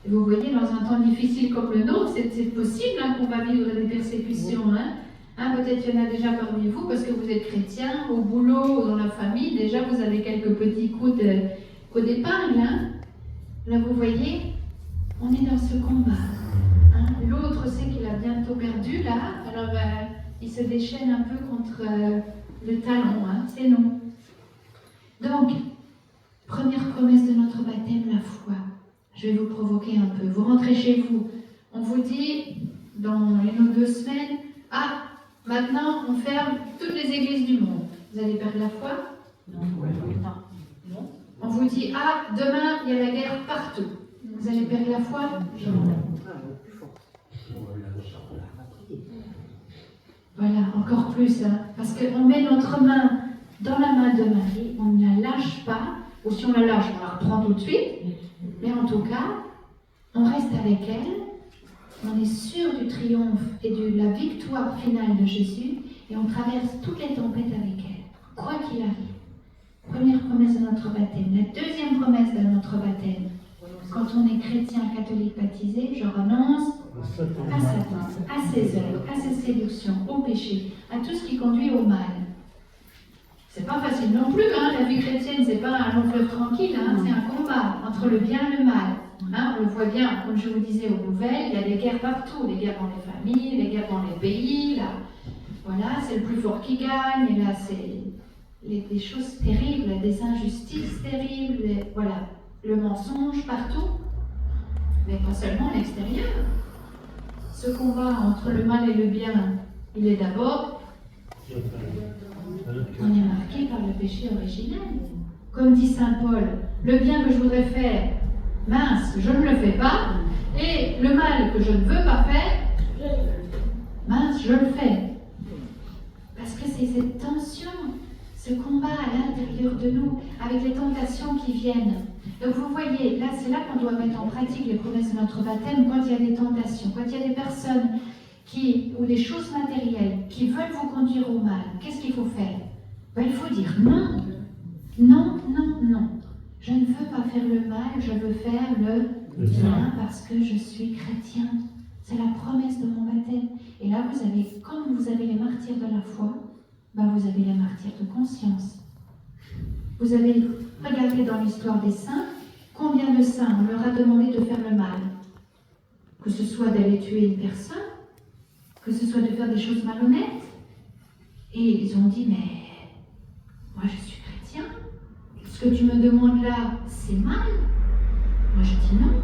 Et vous voyez, dans un temps difficile comme le nôtre, c'est possible hein, qu'on va vivre des persécutions. Hein, peut-être qu'il y en a déjà parmi vous, parce que vous êtes chrétien, au boulot, ou dans la famille, déjà vous avez quelques petits coups d'épingle. Hein. Là, vous voyez, on est dans ce combat. Hein. L'autre sait qu'il a bientôt perdu, là, alors il se déchaîne un peu contre le talon, hein. C'est non. Donc, première promesse de notre baptême, la foi. Je vais vous provoquer un peu. Vous rentrez chez vous, on vous dit, dans une ou 2 semaines, ah, maintenant on ferme toutes les églises du monde. Vous allez perdre la foi? Non. Non. On vous dit, ah, demain il y a la guerre partout. Vous allez perdre la foi? Voilà, encore plus, hein, parce qu'on met notre main dans la main de Marie, on ne la lâche pas, ou si on la lâche, on la reprend tout de suite, mais en tout cas, on reste avec elle, on est sûr du triomphe et de la victoire finale de Jésus, et on traverse toutes les tempêtes avec elle, quoi qu'il arrive. Première promesse de notre baptême. La deuxième promesse de notre baptême, quand on est chrétien catholique baptisé, je renonce à Satan, à ses œuvres, à ses séductions, au péché, à tout ce qui conduit au mal. C'est pas facile non plus, hein, la vie chrétienne, c'est pas un long fleuve tranquille, hein, c'est un combat entre le bien et le mal. Hein, on le voit bien, comme je vous disais aux nouvelles, il y a des guerres partout, des guerres dans les familles, des guerres dans les pays, là, voilà, c'est le plus fort qui gagne, et là, c'est des choses terribles, des injustices terribles, voilà, le mensonge partout, mais pas seulement à l'extérieur. Ce combat entre le mal et le bien, il est d'abord, on est marqué par le péché originel. Comme dit saint Paul, le bien que je voudrais faire, mince, je ne le fais pas, et le mal que je ne veux pas faire, mince, je le fais. Parce que c'est cette tension, ce combat à l'intérieur de nous, avec les tentations qui viennent. Donc vous voyez, là, c'est là qu'on doit mettre en pratique les promesses de notre baptême quand il y a des tentations, quand il y a des personnes ou des choses matérielles qui veulent vous conduire au mal. Qu'est-ce qu'il faut faire? Ben, il faut dire non. Non, non, non. Je ne veux pas faire le mal, je veux faire le bien parce que je suis chrétien. C'est la promesse de mon baptême. Et là, vous avez, comme vous avez les martyrs de la foi, ben vous avez les martyrs de conscience. Vous avez regardé dans l'histoire des saints, combien de saints on leur a demandé de faire le mal? Que ce soit d'aller tuer une personne, que ce soit de faire des choses malhonnêtes. Et ils ont dit, mais moi je suis chrétien, ce que tu me demandes là, c'est mal. Moi je dis non.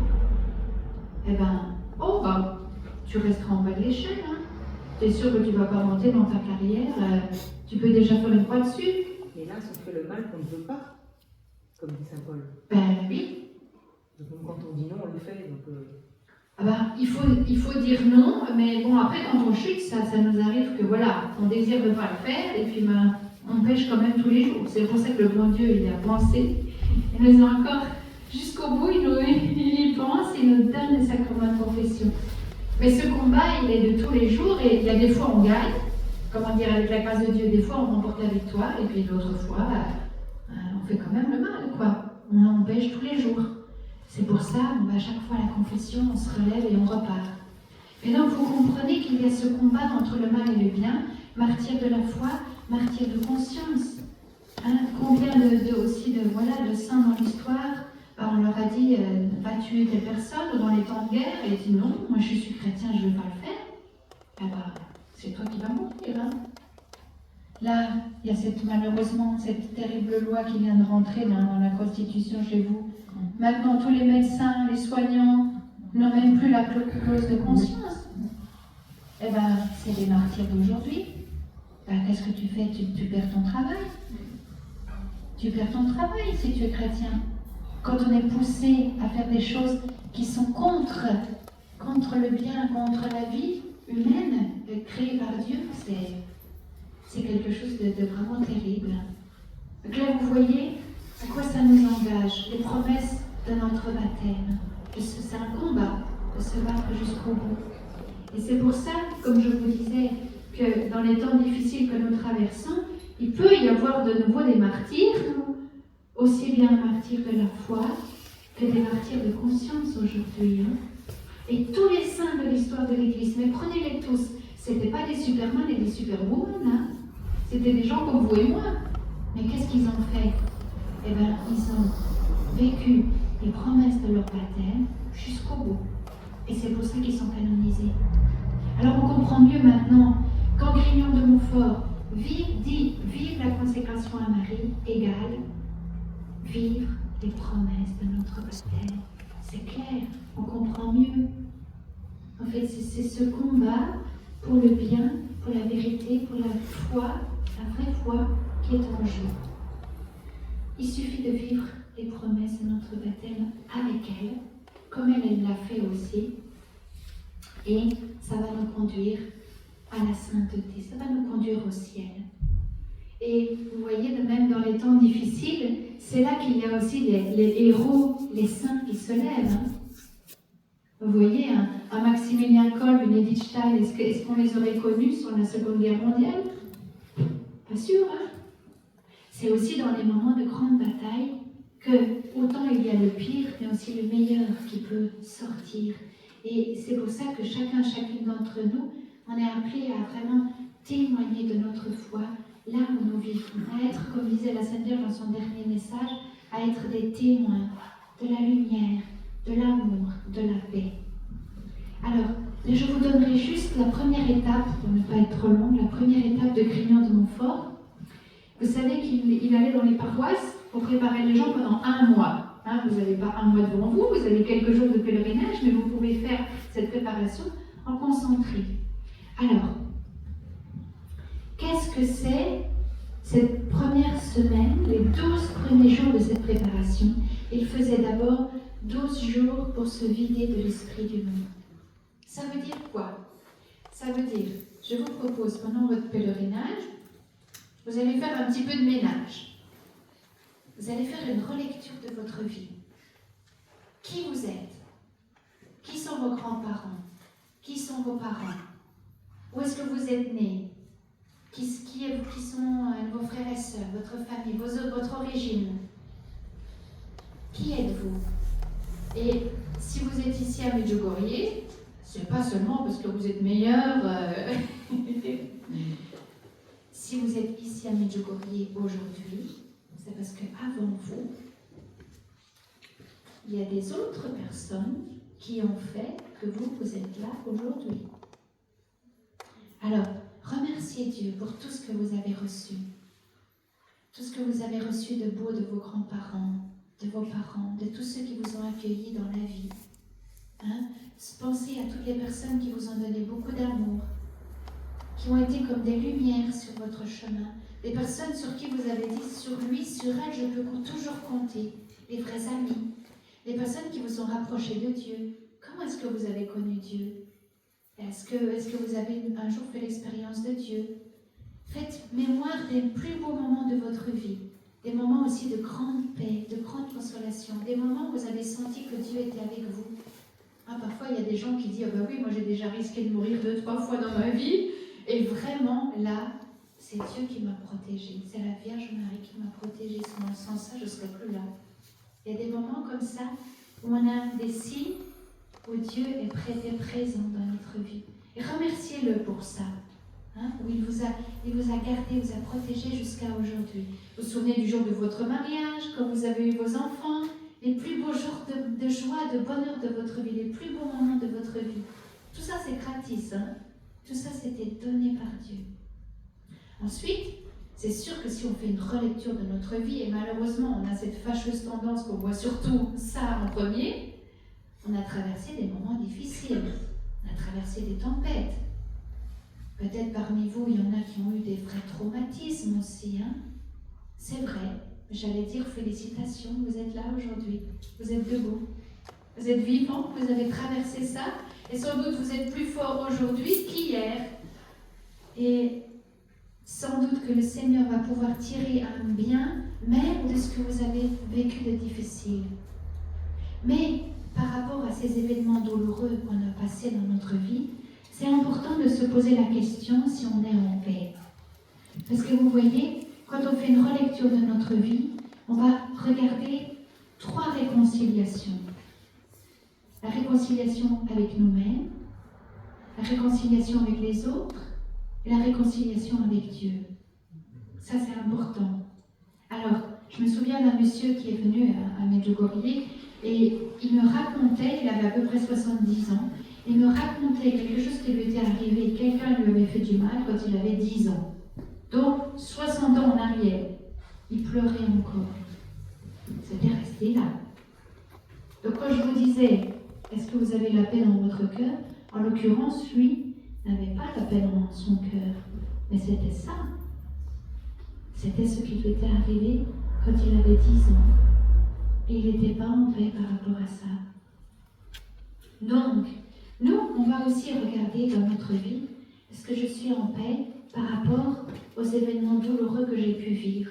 Eh ben, tu resteras en bas de l'échelle. Hein. Tu es sûr que tu ne vas pas monter dans ta carrière, tu peux déjà faire une croix dessus. Mais là, on fait le mal qu'on ne veut pas, comme dit saint Paul. Ben oui. Donc quand on dit non, on le fait. Donc, Ah ben, il faut dire non, mais bon, après, quand on chute, ça nous arrive que voilà, on désire ne pas le faire, et puis ben, on pêche quand même tous les jours. C'est pour ça que le bon Dieu, il y a pensé. Il nous a encore, jusqu'au bout, il y pense, il nous donne les sacrements de confession. Mais ce combat, il est de tous les jours, et il y a des fois on gagne, comment dire, avec la grâce de Dieu, des fois on remporte la victoire, et puis d'autres fois, on fait quand même le mal, quoi. On pêche tous les jours. C'est pour ça, à chaque fois à la confession, on se relève et on repart. Et donc vous comprenez qu'il y a ce combat entre le mal et le bien, martyr de la foi, martyr de conscience. Combien aussi de saints dans l'histoire, on leur a dit va tuer telle personne, ou dans les temps de guerre, et dit non, moi je suis chrétien, je ne vais pas le faire. C'est toi qui vas mourir. Là, il y a malheureusement cette terrible loi qui vient de rentrer dans la Constitution chez vous. Maintenant, tous les médecins, les soignants n'ont même plus la clause de conscience. Eh bien, c'est les martyrs d'aujourd'hui. Qu'est-ce que tu fais? Tu perds ton travail. Tu perds ton travail si tu es chrétien. Quand on est poussé à faire des choses qui sont contre le bien, contre la vie humaine créée par Dieu, c'est quelque chose de vraiment terrible. Donc là, vous voyez à quoi ça nous engage, les promesses de notre baptême. C'est un combat de se battre jusqu'au bout. Et c'est pour ça, comme je vous disais, que dans les temps difficiles que nous traversons, il peut y avoir de nouveau des martyrs, aussi bien martyrs de la foi que des martyrs de conscience aujourd'hui. Et tous les saints de l'histoire de l'Église, mais prenez-les tous, c'était pas des superman et des superwoman, c'était des gens comme vous et moi. Mais qu'est-ce qu'ils ont fait? Eh bien, ils ont vécu les promesses de leur baptême jusqu'au bout. Et c'est pour ça qu'ils sont canonisés. Alors on comprend mieux maintenant quand Grignon de Montfort dit vivre la consécration à Marie égale vivre les promesses de notre baptême. C'est clair, on comprend mieux. En fait, c'est ce combat pour le bien, pour la vérité, pour la foi, la vraie foi qui est en jeu. Il suffit de vivre les promesses de notre baptême avec elle, comme elle l'a fait aussi, et ça va nous conduire à la sainteté, ça va nous conduire au ciel. Et vous voyez, même dans les temps difficiles, c'est là qu'il y a aussi les héros, les saints qui se lèvent. Vous voyez, un Maximilien Kolb, une Edith Stein, est-ce qu'on les aurait connus sur la Seconde Guerre mondiale? Pas sûr, hein? C'est aussi dans les moments de grande bataille que autant il y a le pire, mais aussi le meilleur qui peut sortir. Et c'est pour ça que chacune d'entre nous, on est appelé à vraiment témoigner de notre foi là où nous vivons, à être, comme disait la Sainte Vierge dans son dernier message, à être des témoins de la lumière, de l'amour, de la paix. Alors, je vous donnerai juste la première étape, pour ne pas être trop longue, la première étape de Grignon de Montfort. Vous savez qu'il allait dans les paroisses pour préparer les gens pendant 1 mois. Vous n'avez pas 1 mois devant vous, vous avez quelques jours de pèlerinage, mais vous pouvez faire cette préparation en concentré. Alors, qu'est-ce que c'est cette première semaine, les 12 premiers jours de cette préparation? Il faisait d'abord 12 jours pour se vider de l'esprit du monde. Ça veut dire quoi? Ça veut dire, je vous propose pendant votre pèlerinage, vous allez faire un petit peu de ménage. Vous allez faire une relecture de votre vie. Qui vous êtes? Qui sont vos grands-parents? Qui sont vos parents? Où est-ce que vous êtes nés? Qui sont vos frères et sœurs, votre famille, votre origine? Qui êtes-vous? Et si vous êtes ici à Medjugorje, c'est pas seulement parce que vous êtes meilleur. Si vous êtes ici à Medjugorje aujourd'hui, c'est parce qu'avant vous, il y a des autres personnes qui ont fait que vous êtes là aujourd'hui. Alors, remerciez Dieu pour tout ce que vous avez reçu. Tout ce que vous avez reçu de beau de vos grands-parents, de vos parents, de tous ceux qui vous ont accueillis dans la vie. Pensez à toutes les personnes qui vous ont donné beaucoup d'amour, qui ont été comme des lumières sur votre chemin, des personnes sur qui vous avez dit, sur lui, sur elle, je peux toujours compter, les vrais amis, les personnes qui vous ont rapprochés de Dieu, comme Comment est-ce que vous avez connu Dieu? Est-ce que vous avez un jour fait l'expérience de Dieu? Faites mémoire des plus beaux moments de votre vie, des moments aussi de grande paix, de grande consolation, des moments où vous avez senti que Dieu était avec vous. Parfois, il y a des gens qui disent « Ah ben oui, moi j'ai déjà risqué de mourir 2-3 fois dans ma vie. » Et vraiment, là, c'est Dieu qui m'a protégée. C'est la Vierge Marie qui m'a protégée. Sans ça, je ne serais plus là. Il y a des moments comme ça où on a des signes où Dieu est présent dans notre vie. Et remerciez-le pour ça. Où il vous a gardé, vous a protégé jusqu'à aujourd'hui. Vous vous souvenez du jour de votre mariage, quand vous avez eu vos enfants, les plus beaux jours de joie, de bonheur de votre vie, les plus beaux moments de votre vie. Tout ça, c'est gratis. Tout ça, c'était donné par Dieu. Ensuite, c'est sûr que si on fait une relecture de notre vie, et malheureusement, on a cette fâcheuse tendance qu'on voit surtout ça en premier, on a traversé des moments difficiles. On a traversé des tempêtes. Peut-être parmi vous, il y en a qui ont eu des vrais traumatismes aussi. C'est vrai. J'allais dire félicitations, vous êtes là aujourd'hui. Vous êtes debout. Vous êtes vivant, vous avez traversé ça. Et sans doute vous êtes plus fort aujourd'hui qu'hier. Et sans doute que le Seigneur va pouvoir tirer un bien, même de ce que vous avez vécu de difficile. Mais par rapport à ces événements douloureux qu'on a passés dans notre vie, c'est important de se poser la question si on est en paix. Parce que vous voyez, quand on fait une relecture de notre vie, on va regarder 3 réconciliations. La réconciliation avec nous-mêmes, la réconciliation avec les autres et la réconciliation avec Dieu. Ça, c'est important. Alors, je me souviens d'un monsieur qui est venu à Medjugorje et il me racontait, il avait à peu près 70 ans, il me racontait quelque chose qui lui était arrivé. Quelqu'un lui avait fait du mal quand il avait 10 ans. Donc, 60 ans en arrière, il pleurait encore. C'était resté là. Donc, quand je vous disais, est-ce que vous avez la paix dans votre cœur? En l'occurrence, lui n'avait pas la paix dans son cœur. Mais c'était ça. C'était ce qui lui était arrivé quand il avait 10 ans. Et il n'était pas en paix par rapport à ça. Donc, nous, on va aussi regarder dans notre vie, est-ce que je suis en paix par rapport aux événements douloureux que j'ai pu vivre?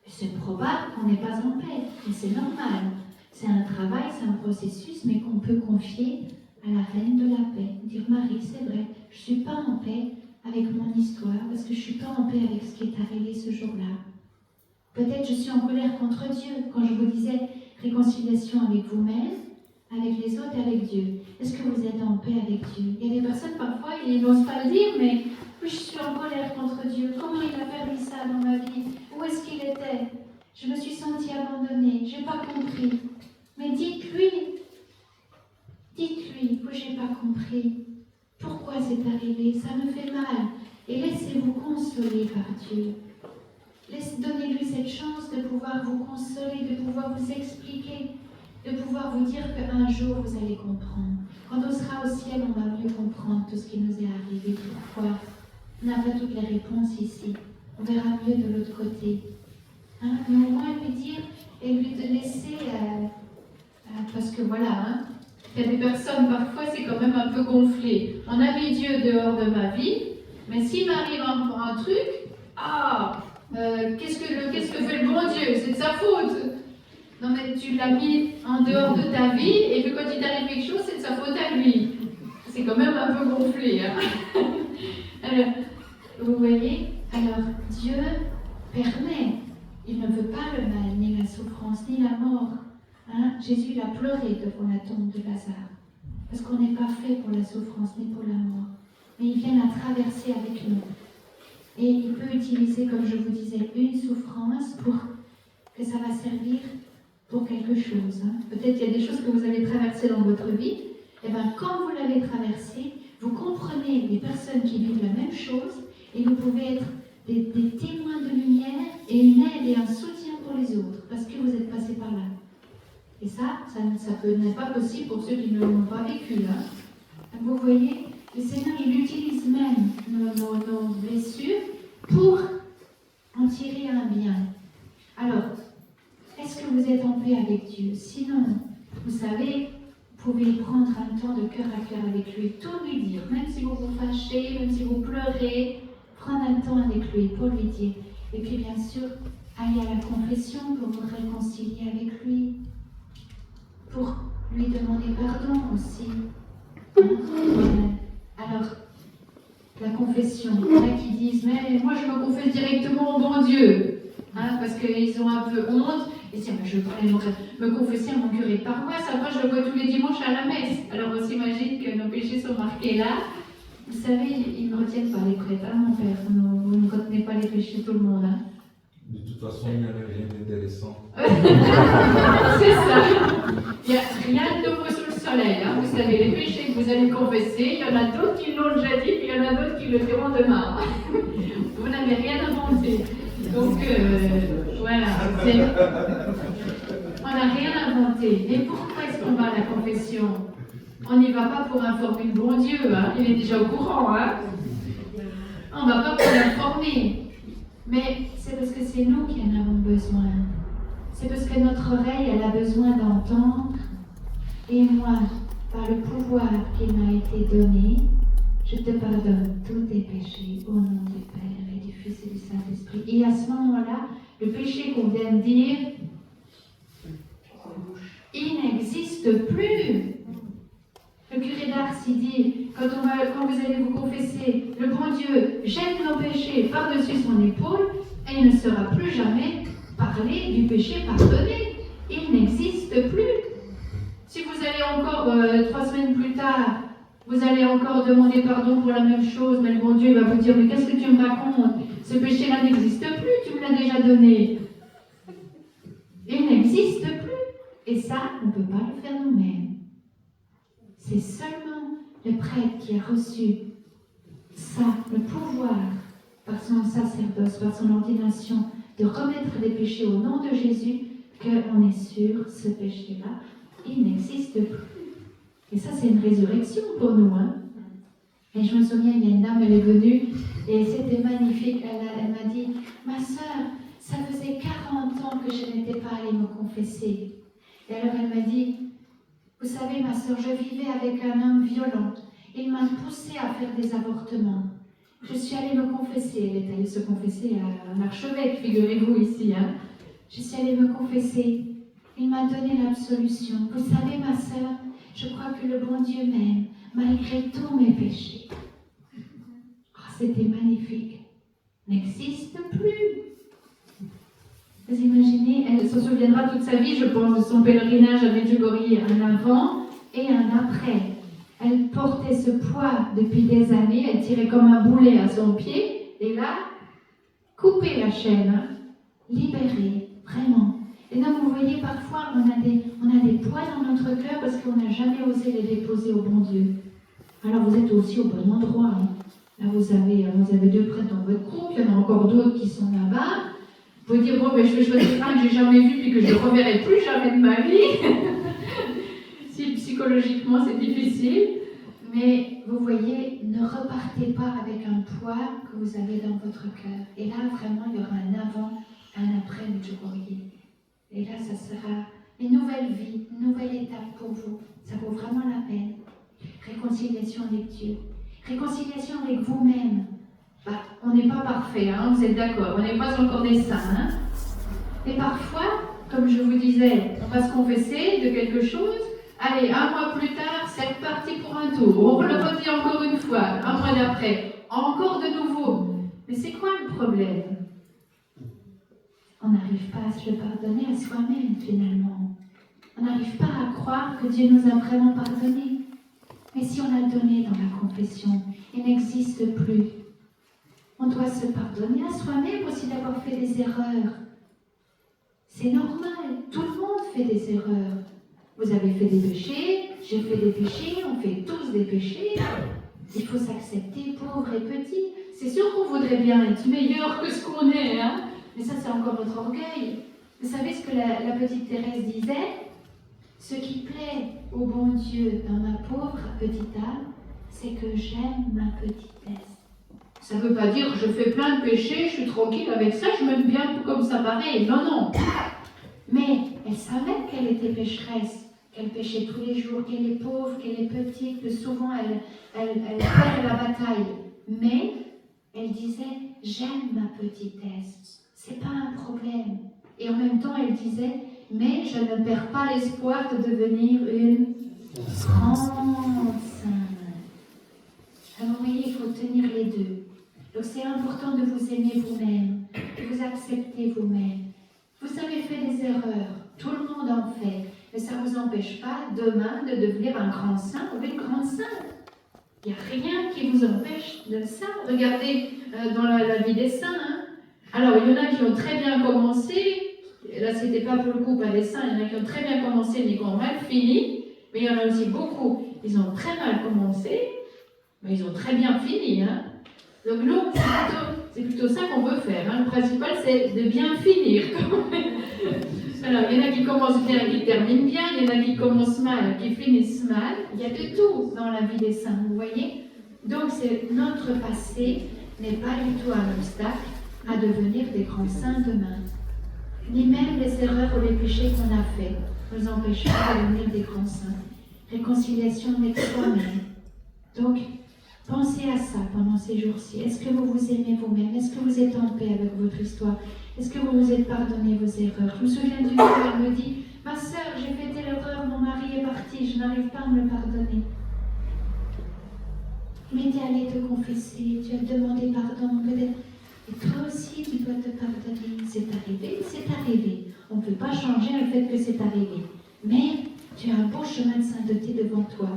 C'est probable qu'on n'est pas en paix, mais c'est normal. C'est un travail, c'est un processus, mais qu'on peut confier à la Reine de la paix. Dire, Marie, c'est vrai, je ne suis pas en paix avec mon histoire, parce que je ne suis pas en paix avec ce qui est arrivé ce jour-là. Peut-être je suis en colère contre Dieu, quand je vous disais réconciliation avec vous-même, avec les autres et avec Dieu. Est-ce que vous êtes en paix avec Dieu? Il y a des personnes, parfois, ils n'osent pas le dire, mais oui, je suis en colère contre Dieu. Comment il a permis ça dans ma vie? Où est-ce qu'il était? Je me suis sentie abandonnée, je n'ai pas compris. Mais dites-lui que je n'ai pas compris. Pourquoi c'est arrivé? Ça me fait mal. Et laissez-vous consoler par Dieu. Donnez-lui cette chance de pouvoir vous consoler, de pouvoir vous expliquer, de pouvoir vous dire qu'un jour vous allez comprendre. Quand on sera au ciel, on va mieux comprendre tout ce qui nous est arrivé. Pourquoi? On n'a pas toutes les réponses ici. On verra mieux de l'autre côté. Mais au moins lui dire et lui laisser, parce que voilà, il y a des personnes, parfois c'est quand même un peu gonflé. On a mis Dieu dehors de ma vie, mais s'il m'arrive un truc, qu'est-ce que fait le bon Dieu? C'est de sa faute. Non mais tu l'as mis en dehors de ta vie, et puis quand il t'arrive quelque chose, c'est de sa faute à lui. C'est quand même un peu gonflé. Alors, vous voyez, alors Dieu permet. Il ne veut pas le mal, ni la souffrance, ni la mort. Jésus il a pleuré devant la tombe de Lazare. Parce qu'on n'est pas fait pour la souffrance, ni pour la mort. Mais il vient la traverser avec nous. Et il peut utiliser, comme je vous disais, une souffrance pour que ça va servir pour quelque chose. Peut-être qu'il y a des choses que vous avez traversées dans votre vie. Et bien, quand vous l'avez traversée, vous comprenez les personnes qui vivent la même chose et vous pouvez être des témoins de lumière et une aide et un soutien pour les autres parce que vous êtes passé par là. Et ça n'est pas possible pour ceux qui ne l'ont pas vécu. Vous voyez, le Seigneur, il utilise même nos blessures pour en tirer un bien. Alors, est-ce que vous êtes en paix avec Dieu? Sinon, vous savez, pouvez prendre un temps de cœur à cœur avec lui, tout lui dire, même si vous vous fâchez, même si vous pleurez, prendre un temps avec lui pour lui dire. Et puis bien sûr, aller à la confession pour vous réconcilier avec lui, pour lui demander pardon aussi. Alors, la confession, il y en a qui disent, mais moi je me confesse directement au bon Dieu, parce qu'ils ont un peu honte. Et tiens, je vais pas aller me confesser à mon curé de paroisse, après je le vois tous les dimanches à la messe. Alors on s'imagine que nos péchés sont marqués là. Vous savez, ils ne retiennent pas les prêtres, mon père. Vous ne retenez pas les péchés de tout le monde. De toute façon, il n'y a rien d'intéressant. C'est ça. Il n'y a rien de nouveau sous le soleil. Vous savez, les péchés que vous allez confesser, il y en a d'autres qui l'ont déjà dit, puis il y en a d'autres qui le diront demain. Vous n'avez rien inventé. Donc, voilà. On n'a rien inventé. Mais pourquoi est-ce qu'on va à la confession? On n'y va pas pour informer le bon Dieu. Il est déjà au courant. On ne va pas pour l'informer. Mais c'est parce que c'est nous qui en avons besoin. C'est parce que notre oreille, elle a besoin d'entendre. Et moi, par le pouvoir qui m'a été donné, je te pardonne tous tes péchés au nom du Père et du Fils et du Saint-Esprit. Et à ce moment-là, le péché qu'on vient de dire, il n'existe plus. Le curé d'Ars, il dit, quand vous allez vous confesser, le bon Dieu jette nos péchés par-dessus son épaule et il ne sera plus jamais parlé du péché pardonné. Il n'existe plus. Si vous allez encore 3 semaines plus tard, vous allez encore demander pardon pour la même chose, mais le bon Dieu va vous dire, mais qu'est-ce que tu me racontes? Ce péché-là n'existe plus, tu me l'as déjà donné. Il n'existe plus. Et ça, on ne peut pas le faire nous-mêmes. C'est seulement le prêtre qui a reçu ça, le pouvoir, par son sacerdoce, par son ordination, de remettre les péchés au nom de Jésus, qu'on est sûr, ce péché-là, il n'existe plus. Et ça, c'est une résurrection pour nous. Et je me souviens, il y a une dame, elle est venue, et c'était magnifique. Elle m'a dit, ma sœur, ça faisait 40 ans que je n'étais pas allée me confesser. Et alors elle m'a dit, vous savez, ma sœur, je vivais avec un homme violent. Il m'a poussée à faire des avortements. Je suis allée me confesser. Elle est allée se confesser à un archevêque, figurez-vous ici. Je suis allée me confesser. Il m'a donné l'absolution. Vous savez, ma sœur, je crois que le bon Dieu m'aime, malgré tous mes péchés. Oh, c'était magnifique. N'existe plus. Vous imaginez, elle se souviendra toute sa vie, je pense, de son pèlerinage à Medjugorje, un avant et un après. Elle portait ce poids depuis des années, elle tirait comme un boulet à son pied, et là, couper la chaîne, libérer, vraiment. Et donc, vous voyez, parfois, on a des poids dans notre cœur parce qu'on n'a jamais osé les déposer au bon Dieu. Alors, vous êtes aussi au bon endroit. Là, vous avez 2 prêtres dans votre groupe, il y en a encore d'autres qui sont là-bas. Vous pouvez dire, bon, mais je vais choisir un que j'ai jamais vu puis que je ne reverrai plus jamais de ma vie. Si psychologiquement c'est difficile. Mais vous voyez, ne repartez pas avec un poids que vous avez dans votre cœur. Et là, vraiment, il y aura un avant, un après Medjugorje. Et là, ça sera une nouvelle vie, une nouvelle étape pour vous. Ça vaut vraiment la peine. Réconciliation avec Dieu. Réconciliation avec vous-même. On n'est pas parfait, vous êtes d'accord, on n'est pas encore des saints. Et parfois, comme je vous disais, on va se confesser de quelque chose. Allez, 1 mois plus tard, c'est reparti pour un tour. On le redit encore une fois, 1 mois d'après, encore de nouveau. Mais c'est quoi le problème? On n'arrive pas à se le pardonner à soi-même, finalement. On n'arrive pas à croire que Dieu nous a vraiment pardonné. Mais si on a donné dans la confession, il n'existe plus. On doit se pardonner à soi-même aussi d'avoir fait des erreurs. C'est normal, tout le monde fait des erreurs. Vous avez fait des péchés, j'ai fait des péchés, on fait tous des péchés. Il faut s'accepter pauvre et petit. C'est sûr qu'on voudrait bien être meilleur que ce qu'on est, mais ça c'est encore notre orgueil. Vous savez ce que la petite Thérèse disait? Ce qui plaît au bon Dieu dans ma pauvre petite âme, c'est que j'aime ma petitesse. Ça ne veut pas dire que je fais plein de péchés, je suis tranquille avec ça, je m'aime bien tout comme ça pareil. Non, non. Mais elle savait qu'elle était pécheresse. qu'elle péchait tous les jours, qu'elle est pauvre, qu'elle est petite, que souvent elle perd la bataille. Mais elle disait, j'aime ma petitesse, c'est pas un problème. Et en même temps, elle disait, mais je ne perds pas l'espoir de devenir une grande sainte. Alors vous voyez, il faut tenir les deux. Donc c'est important de vous aimer vous-même, de vous accepter vous-même. Vous avez fait des erreurs, tout le monde en fait, mais ça ne vous empêche pas demain de devenir un grand saint ou une grande sainte. Il n'y a rien qui vous empêche de ça. Regardez dans la vie des saints. Hein. Alors il y en a qui ont très bien commencé, et là c'était pas pour le coup pas des saints, il y en a qui ont très bien commencé mais qui ont mal fini, mais il y en a aussi beaucoup, ils ont très mal commencé, mais ils ont très bien fini. Hein. Donc nous, c'est plutôt ça qu'on veut faire. Hein. Le principal, c'est de bien finir. Alors, il y en a qui commencent bien, qui terminent bien. Il y en a qui commencent mal, qui finissent mal. Il y a de tout dans la vie des saints, vous voyez. Donc, notre passé n'est pas du tout un obstacle à devenir des grands saints demain. Ni même les erreurs ou les péchés qu'on a faits nous empêchent pas de devenir des grands saints. Réconciliation avec soi-même. Donc, pensez à ça pendant ces jours-ci. Est-ce que vous vous aimez vous-même? Est-ce que vous êtes en paix avec votre histoire? Est-ce que vous vous êtes pardonné vos erreurs? Je me souviens d'une fois, elle me dit, ma sœur, j'ai fait telle erreur, mon mari est parti, je n'arrive pas à me le pardonner. Mais tu es allé te confesser, tu as demandé pardon, peut-être. Et toi aussi, tu dois te pardonner. C'est arrivé, c'est arrivé. On ne peut pas changer le fait que c'est arrivé. Mais tu as un beau chemin de sainteté devant toi.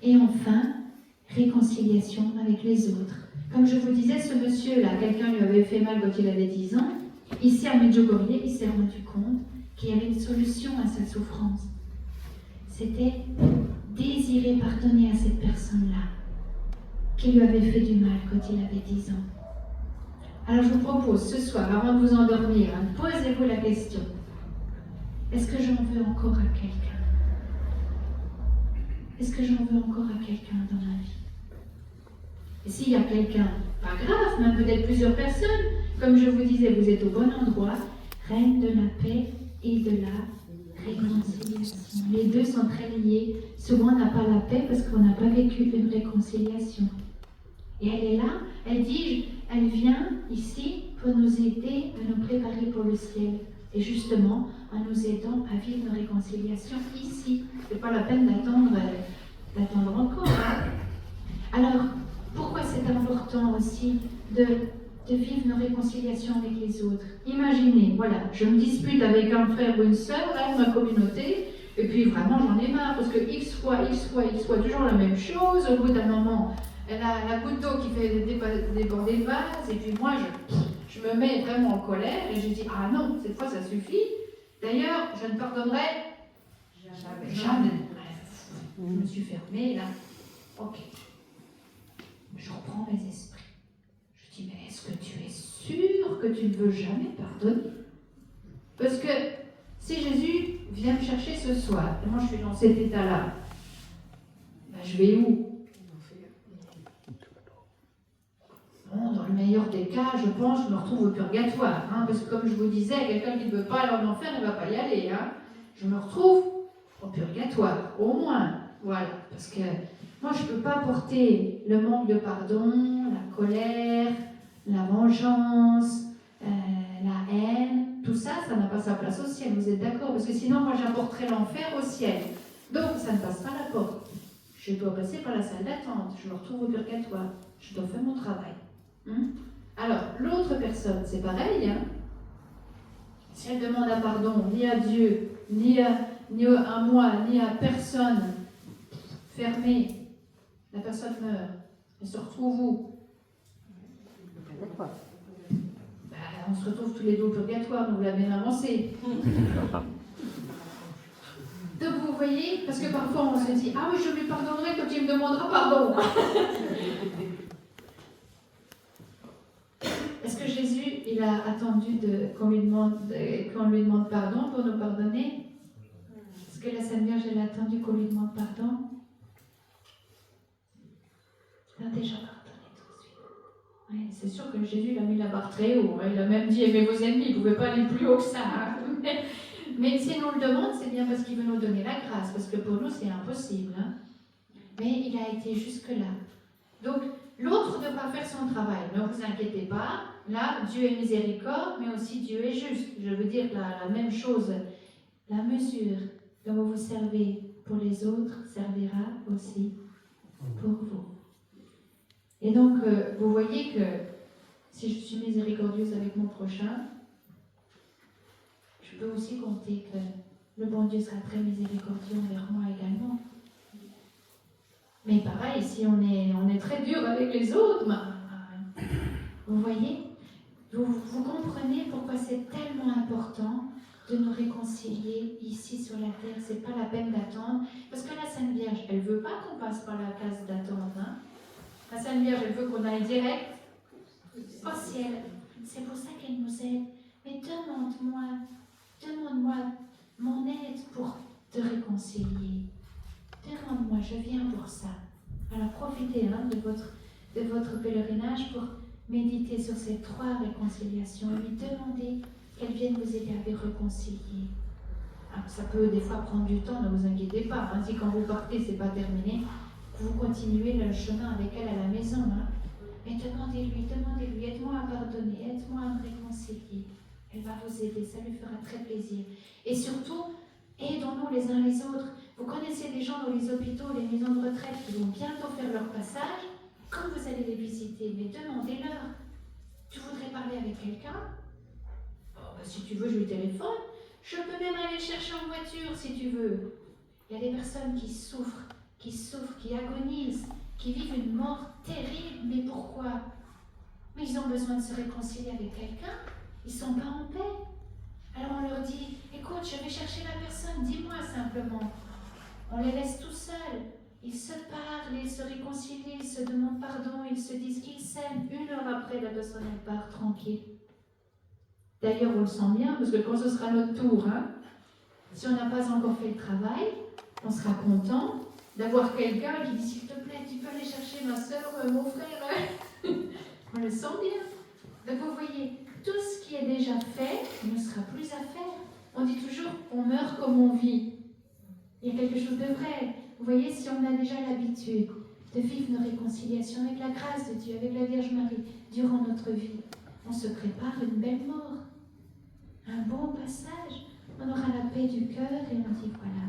Et enfin, réconciliation avec les autres. Comme je vous disais, ce monsieur-là, quelqu'un lui avait fait mal quand il avait 10 ans. Ici à Medjugorje, il s'est rendu compte qu'il y avait une solution à sa souffrance. C'était désirer pardonner à cette personne-là qui lui avait fait du mal quand il avait 10 ans. Alors je vous propose ce soir, avant de vous endormir, hein, posez-vous la question. Est-ce que j'en veux encore à quelqu'un? Est-ce que j'en veux encore à quelqu'un dans ma vie? Et s'il y a quelqu'un, pas grave, même peut-être plusieurs personnes, comme je vous disais, vous êtes au bon endroit, règne de la paix et de la réconciliation. Les deux sont très liés. Souvent on n'a pas la paix parce qu'on n'a pas vécu une réconciliation. Et elle est là, elle dit, elle vient ici pour nous aider à nous préparer pour le ciel. Et justement, en nous aidant à vivre une réconciliation ici. C'est pas la peine d'attendre encore. Hein. Alors, pourquoi c'est important aussi de vivre une réconciliation avec les autres? Imaginez, voilà, je me dispute avec un frère ou une sœur dans ma communauté, et puis vraiment j'en ai marre, parce que X fois, toujours la même chose. Au bout d'un moment, elle a la goutte d'eau qui fait déborder le vase, et puis moi je me mets vraiment en colère, et je dis, ah non, cette fois ça suffit. D'ailleurs, je ne pardonnerai jamais. Je me suis fermée là. Ok. Je reprends mes esprits. Je dis, mais est-ce que tu es sûr que tu ne veux jamais pardonner? Parce que si Jésus vient me chercher ce soir, et moi je suis dans cet état-là, ben je vais où? Bon, dans le meilleur des cas, je pense, je me retrouve au purgatoire. Hein, parce que comme je vous disais, quelqu'un qui ne veut pas aller en enfer, il ne va pas y aller. Hein. Je me retrouve au purgatoire, au moins. Voilà, parce que moi, je ne peux pas porter le manque de pardon, la colère, la vengeance, la haine. Tout ça, ça n'a pas sa place au ciel, vous êtes d'accord? Parce que sinon, moi, j'apporterai l'enfer au ciel. Donc, ça ne passe pas la porte. Je dois passer par la salle d'attente. Je me retrouve au purgatoire. Je dois faire mon travail. Alors, l'autre personne, c'est pareil. Hein? Si elle demande un pardon, ni à Dieu, ni à moi, ni à personne, fermée, la personne meurt. Elle se retrouve où? On se retrouve tous les deux au purgatoire, donc vous l'avez bien avancé. Donc vous voyez, parce que parfois on se dit, ah oui, je lui pardonnerai quand il me demandera pardon. Est-ce que Jésus, il a attendu qu'on lui demande pardon pour nous pardonner? Est-ce que la Sainte Vierge, elle a attendu qu'on lui demande pardon? Il a déjà pardonné tout de suite. Oui, c'est sûr que Jésus, il a mis la barre très haut. Hein. Il a même dit, aimez vos ennemis, il ne pouvait pas aller plus haut que ça. Hein. Mais s'il nous le demande, c'est bien parce qu'il veut nous donner la grâce, parce que pour nous, c'est impossible. Hein. Mais il a été jusque-là. Donc, l'autre ne pas faire son travail. Ne vous inquiétez pas. Là, Dieu est miséricorde, mais aussi Dieu est juste. Je veux dire la même chose. La mesure dont vous vous servez pour les autres servira aussi pour vous. Et donc, vous voyez que si je suis miséricordieuse avec mon prochain, je peux aussi compter que le bon Dieu sera très miséricordieux envers moi également. Mais pareil, si on est très dur avec les autres, vous voyez, vous comprenez pourquoi c'est tellement important de nous réconcilier ici sur la terre. C'est pas la peine d'attendre, parce que la Sainte Vierge, elle veut pas qu'on passe par la case d'attente. Hein. La Sainte Vierge, elle veut qu'on aille direct au ciel. C'est pour ça qu'elle nous aide. Mais demande-moi mon aide pour te réconcilier. Demande-moi, je viens pour ça. Alors profitez de votre pèlerinage pour méditer sur ces 3 réconciliations et lui demander qu'elle vienne vous aider à vous réconcilier. Alors, ça peut des fois prendre du temps, ne vous inquiétez pas. Hein, si quand vous partez, c'est pas terminé, vous continuez le chemin avec elle à la maison. Hein. Mais demandez-lui, aide-moi à pardonner, aide-moi à me réconcilier. Elle va vous aider, ça lui fera très plaisir. Et surtout, aidons-nous les uns les autres. Vous connaissez des gens dans les hôpitaux, les maisons de retraite qui vont bientôt faire leur passage. Quand vous allez les visiter, mais demandez-leur. Tu voudrais parler avec quelqu'un? Si tu veux, je lui téléphone. Je peux même aller le chercher en voiture si tu veux. Il y a des personnes qui souffrent, qui agonisent, qui vivent une mort terrible. Mais pourquoi? Mais ils ont besoin de se réconcilier avec quelqu'un. Ils ne sont pas en paix. Alors on leur dit, écoute, je vais chercher la personne, dis-moi simplement. On les laisse tout seuls. Ils se parlent, ils se réconcilient, ils se demandent pardon, ils se disent qu'ils s'aiment. 1 heure après, la personne elle part tranquille. D'ailleurs, on le sent bien, parce que quand ce sera notre tour, hein, si on n'a pas encore fait le travail, on sera content d'avoir quelqu'un qui dit, s'il te plaît, tu peux aller chercher ma soeur, mon frère. On le sent bien. Donc vous voyez, tout ce qui est déjà fait ne sera plus à faire. On dit toujours, on meurt comme on vit. Il y a quelque chose de vrai. Vous voyez, si on a déjà l'habitude de vivre nos réconciliations avec la grâce de Dieu, avec la Vierge Marie, durant notre vie, on se prépare une belle mort, un bon passage. On aura la paix du cœur et on dit, voilà,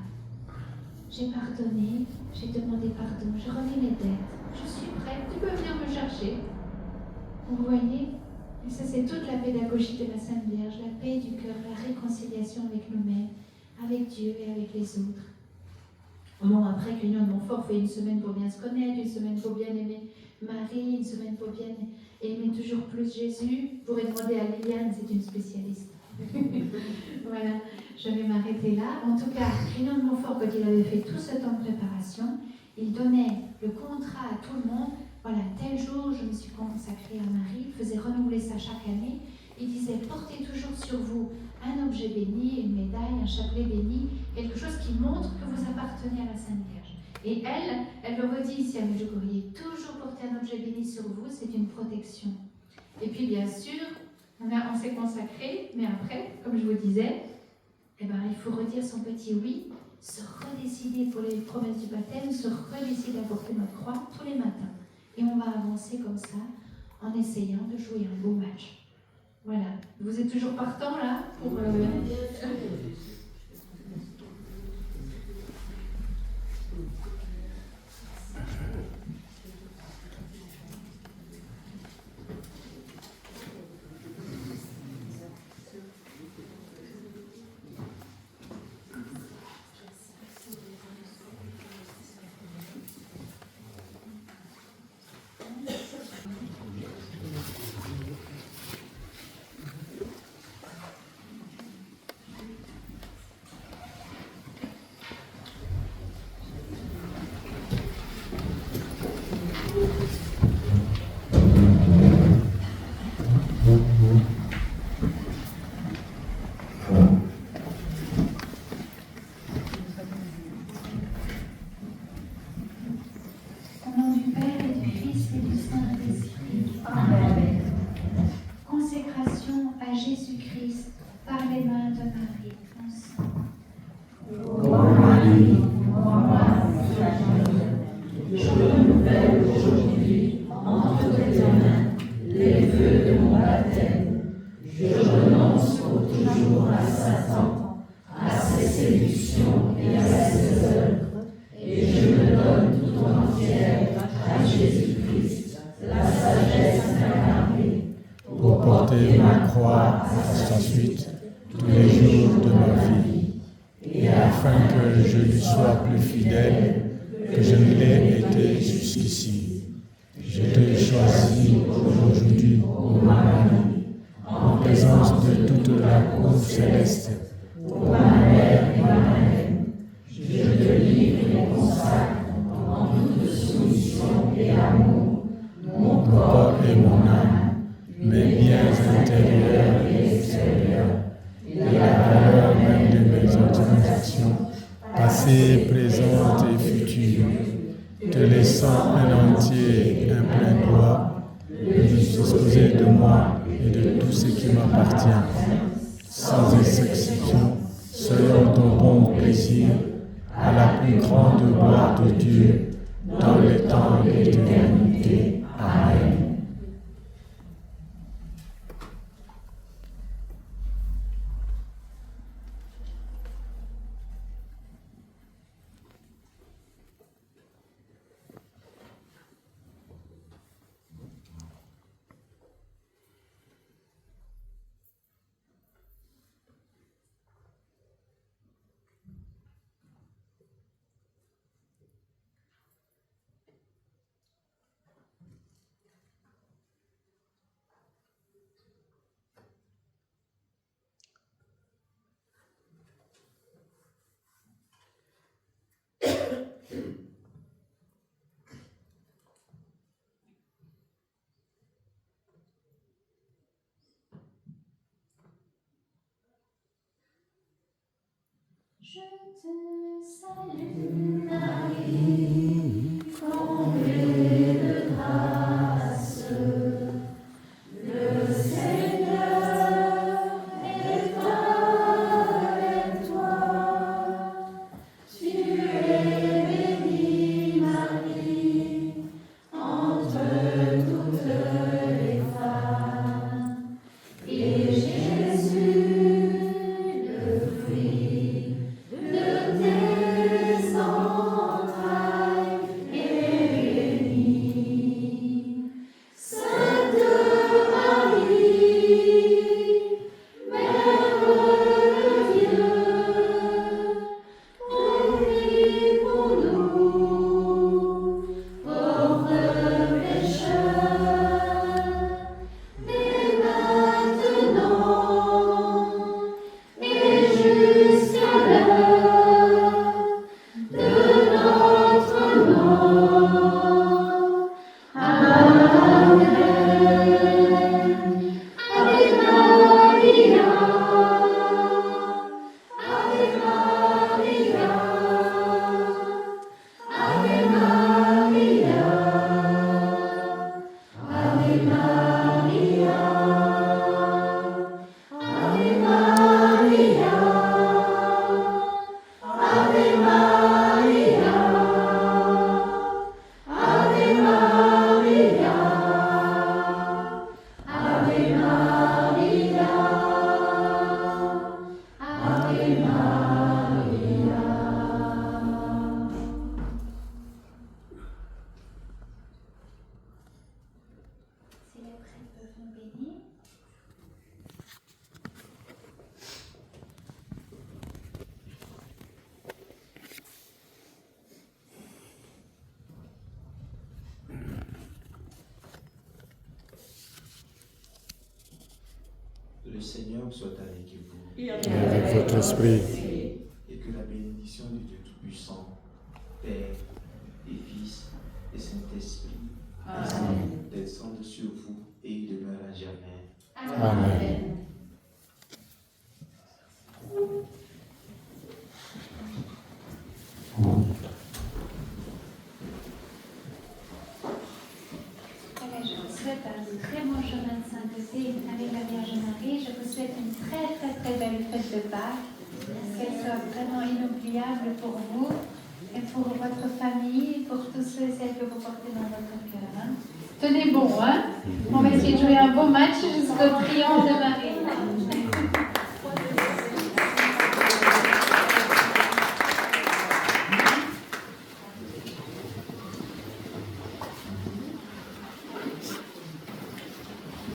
j'ai pardonné, j'ai demandé pardon, je remets mes dettes, je suis prête, tu peux venir me chercher. Vous voyez, et ça c'est toute la pédagogie de la Sainte Vierge, la paix du cœur, la réconciliation avec nous-mêmes, avec Dieu et avec les autres. Bon, après que l'Union de Montfort fait 1 semaine pour bien se connaître, 1 semaine pour bien aimer Marie, 1 semaine pour bien aimer toujours plus Jésus. Vous pourrez demander à Liliane, c'est une spécialiste. Voilà, je vais m'arrêter là. En tout cas, l'Union de Montfort, quand il avait fait tout ce temps de préparation, il donnait le contrat à tout le monde. Voilà, tel jour, je me suis consacrée à Marie. Il faisait renouveler ça chaque année. Il disait, portez toujours sur vous un objet béni, une médaille, un chapelet béni, quelque chose qui montre que vous appartenez à la Sainte Vierge. Et elle le redit ici à Medjugorje, toujours porter un objet béni sur vous, c'est une protection. Et puis bien sûr, on s'est consacré, mais après, comme je vous disais, il faut redire son petit oui, se redécider pour les promesses du baptême, se redécider à porter notre croix tous les matins. Et on va avancer comme ça, en essayant de jouer un beau match. Voilà. Vous êtes toujours partant là pour solution et à ses œuvres, et je me donne tout entière à Jésus-Christ, la sagesse incarnée, pour porter ma croix à sa suite tous les jours de ma vie, et afin que je lui sois plus fidèle que je ne l'ai été jusqu'ici. Je te choisis aujourd'hui, ô Marie, en présence de toute la cour céleste, ô ma mère et ma reine. Je te livre et consacre en toute soumission et amour mon corps et mon âme, mes biens intérieurs et extérieurs, et la valeur même de mes organisations, passées, présentes et futures, te laissant un entier et un plein droit de disposer de moi et de tout ce qui m'appartient, sans exception, selon ton bon plaisir, à la plus grande gloire de Dieu, dans les temps de l'éternité. Amen. Je te salue, Marie, comblée de grâce. Le Seigneur est avec toi. Tu es bénie, Marie, entre toutes les femmes. Et Jésus, le fruit de tes entrailles est béni. Sainte Marie, Mère de Dieu, prie pour nous, pauvres pécheurs, et maintenant et jusqu'à l'heure de notre mort. Amen. Ave Maria, Ave Maria, Ave Maria, Ave Maria, Ave Maria, Ave Maria, Ave Maria, Ave Maria, Ave Maria. Si les prêtres peuvent nous bénir. Le Seigneur soit avec vous Et avec votre esprit, et que la bénédiction de Dieu Tout-Puissant, Père et Fils et Saint-Esprit descende sur vous et demeure à jamais. Amen. Voilà, je vous souhaite un très bon chemin de sainteté avec la Vierge Marie. Je vous souhaite une très très très belle fête de Pâques. Qu'elle soit vraiment inoubliable pour vous et pour votre famille, pour tous ceux et celles que vous portez dans votre cœur. Tenez bon, hein? On va essayer de jouer un beau match jusqu'au triomphe de Marie.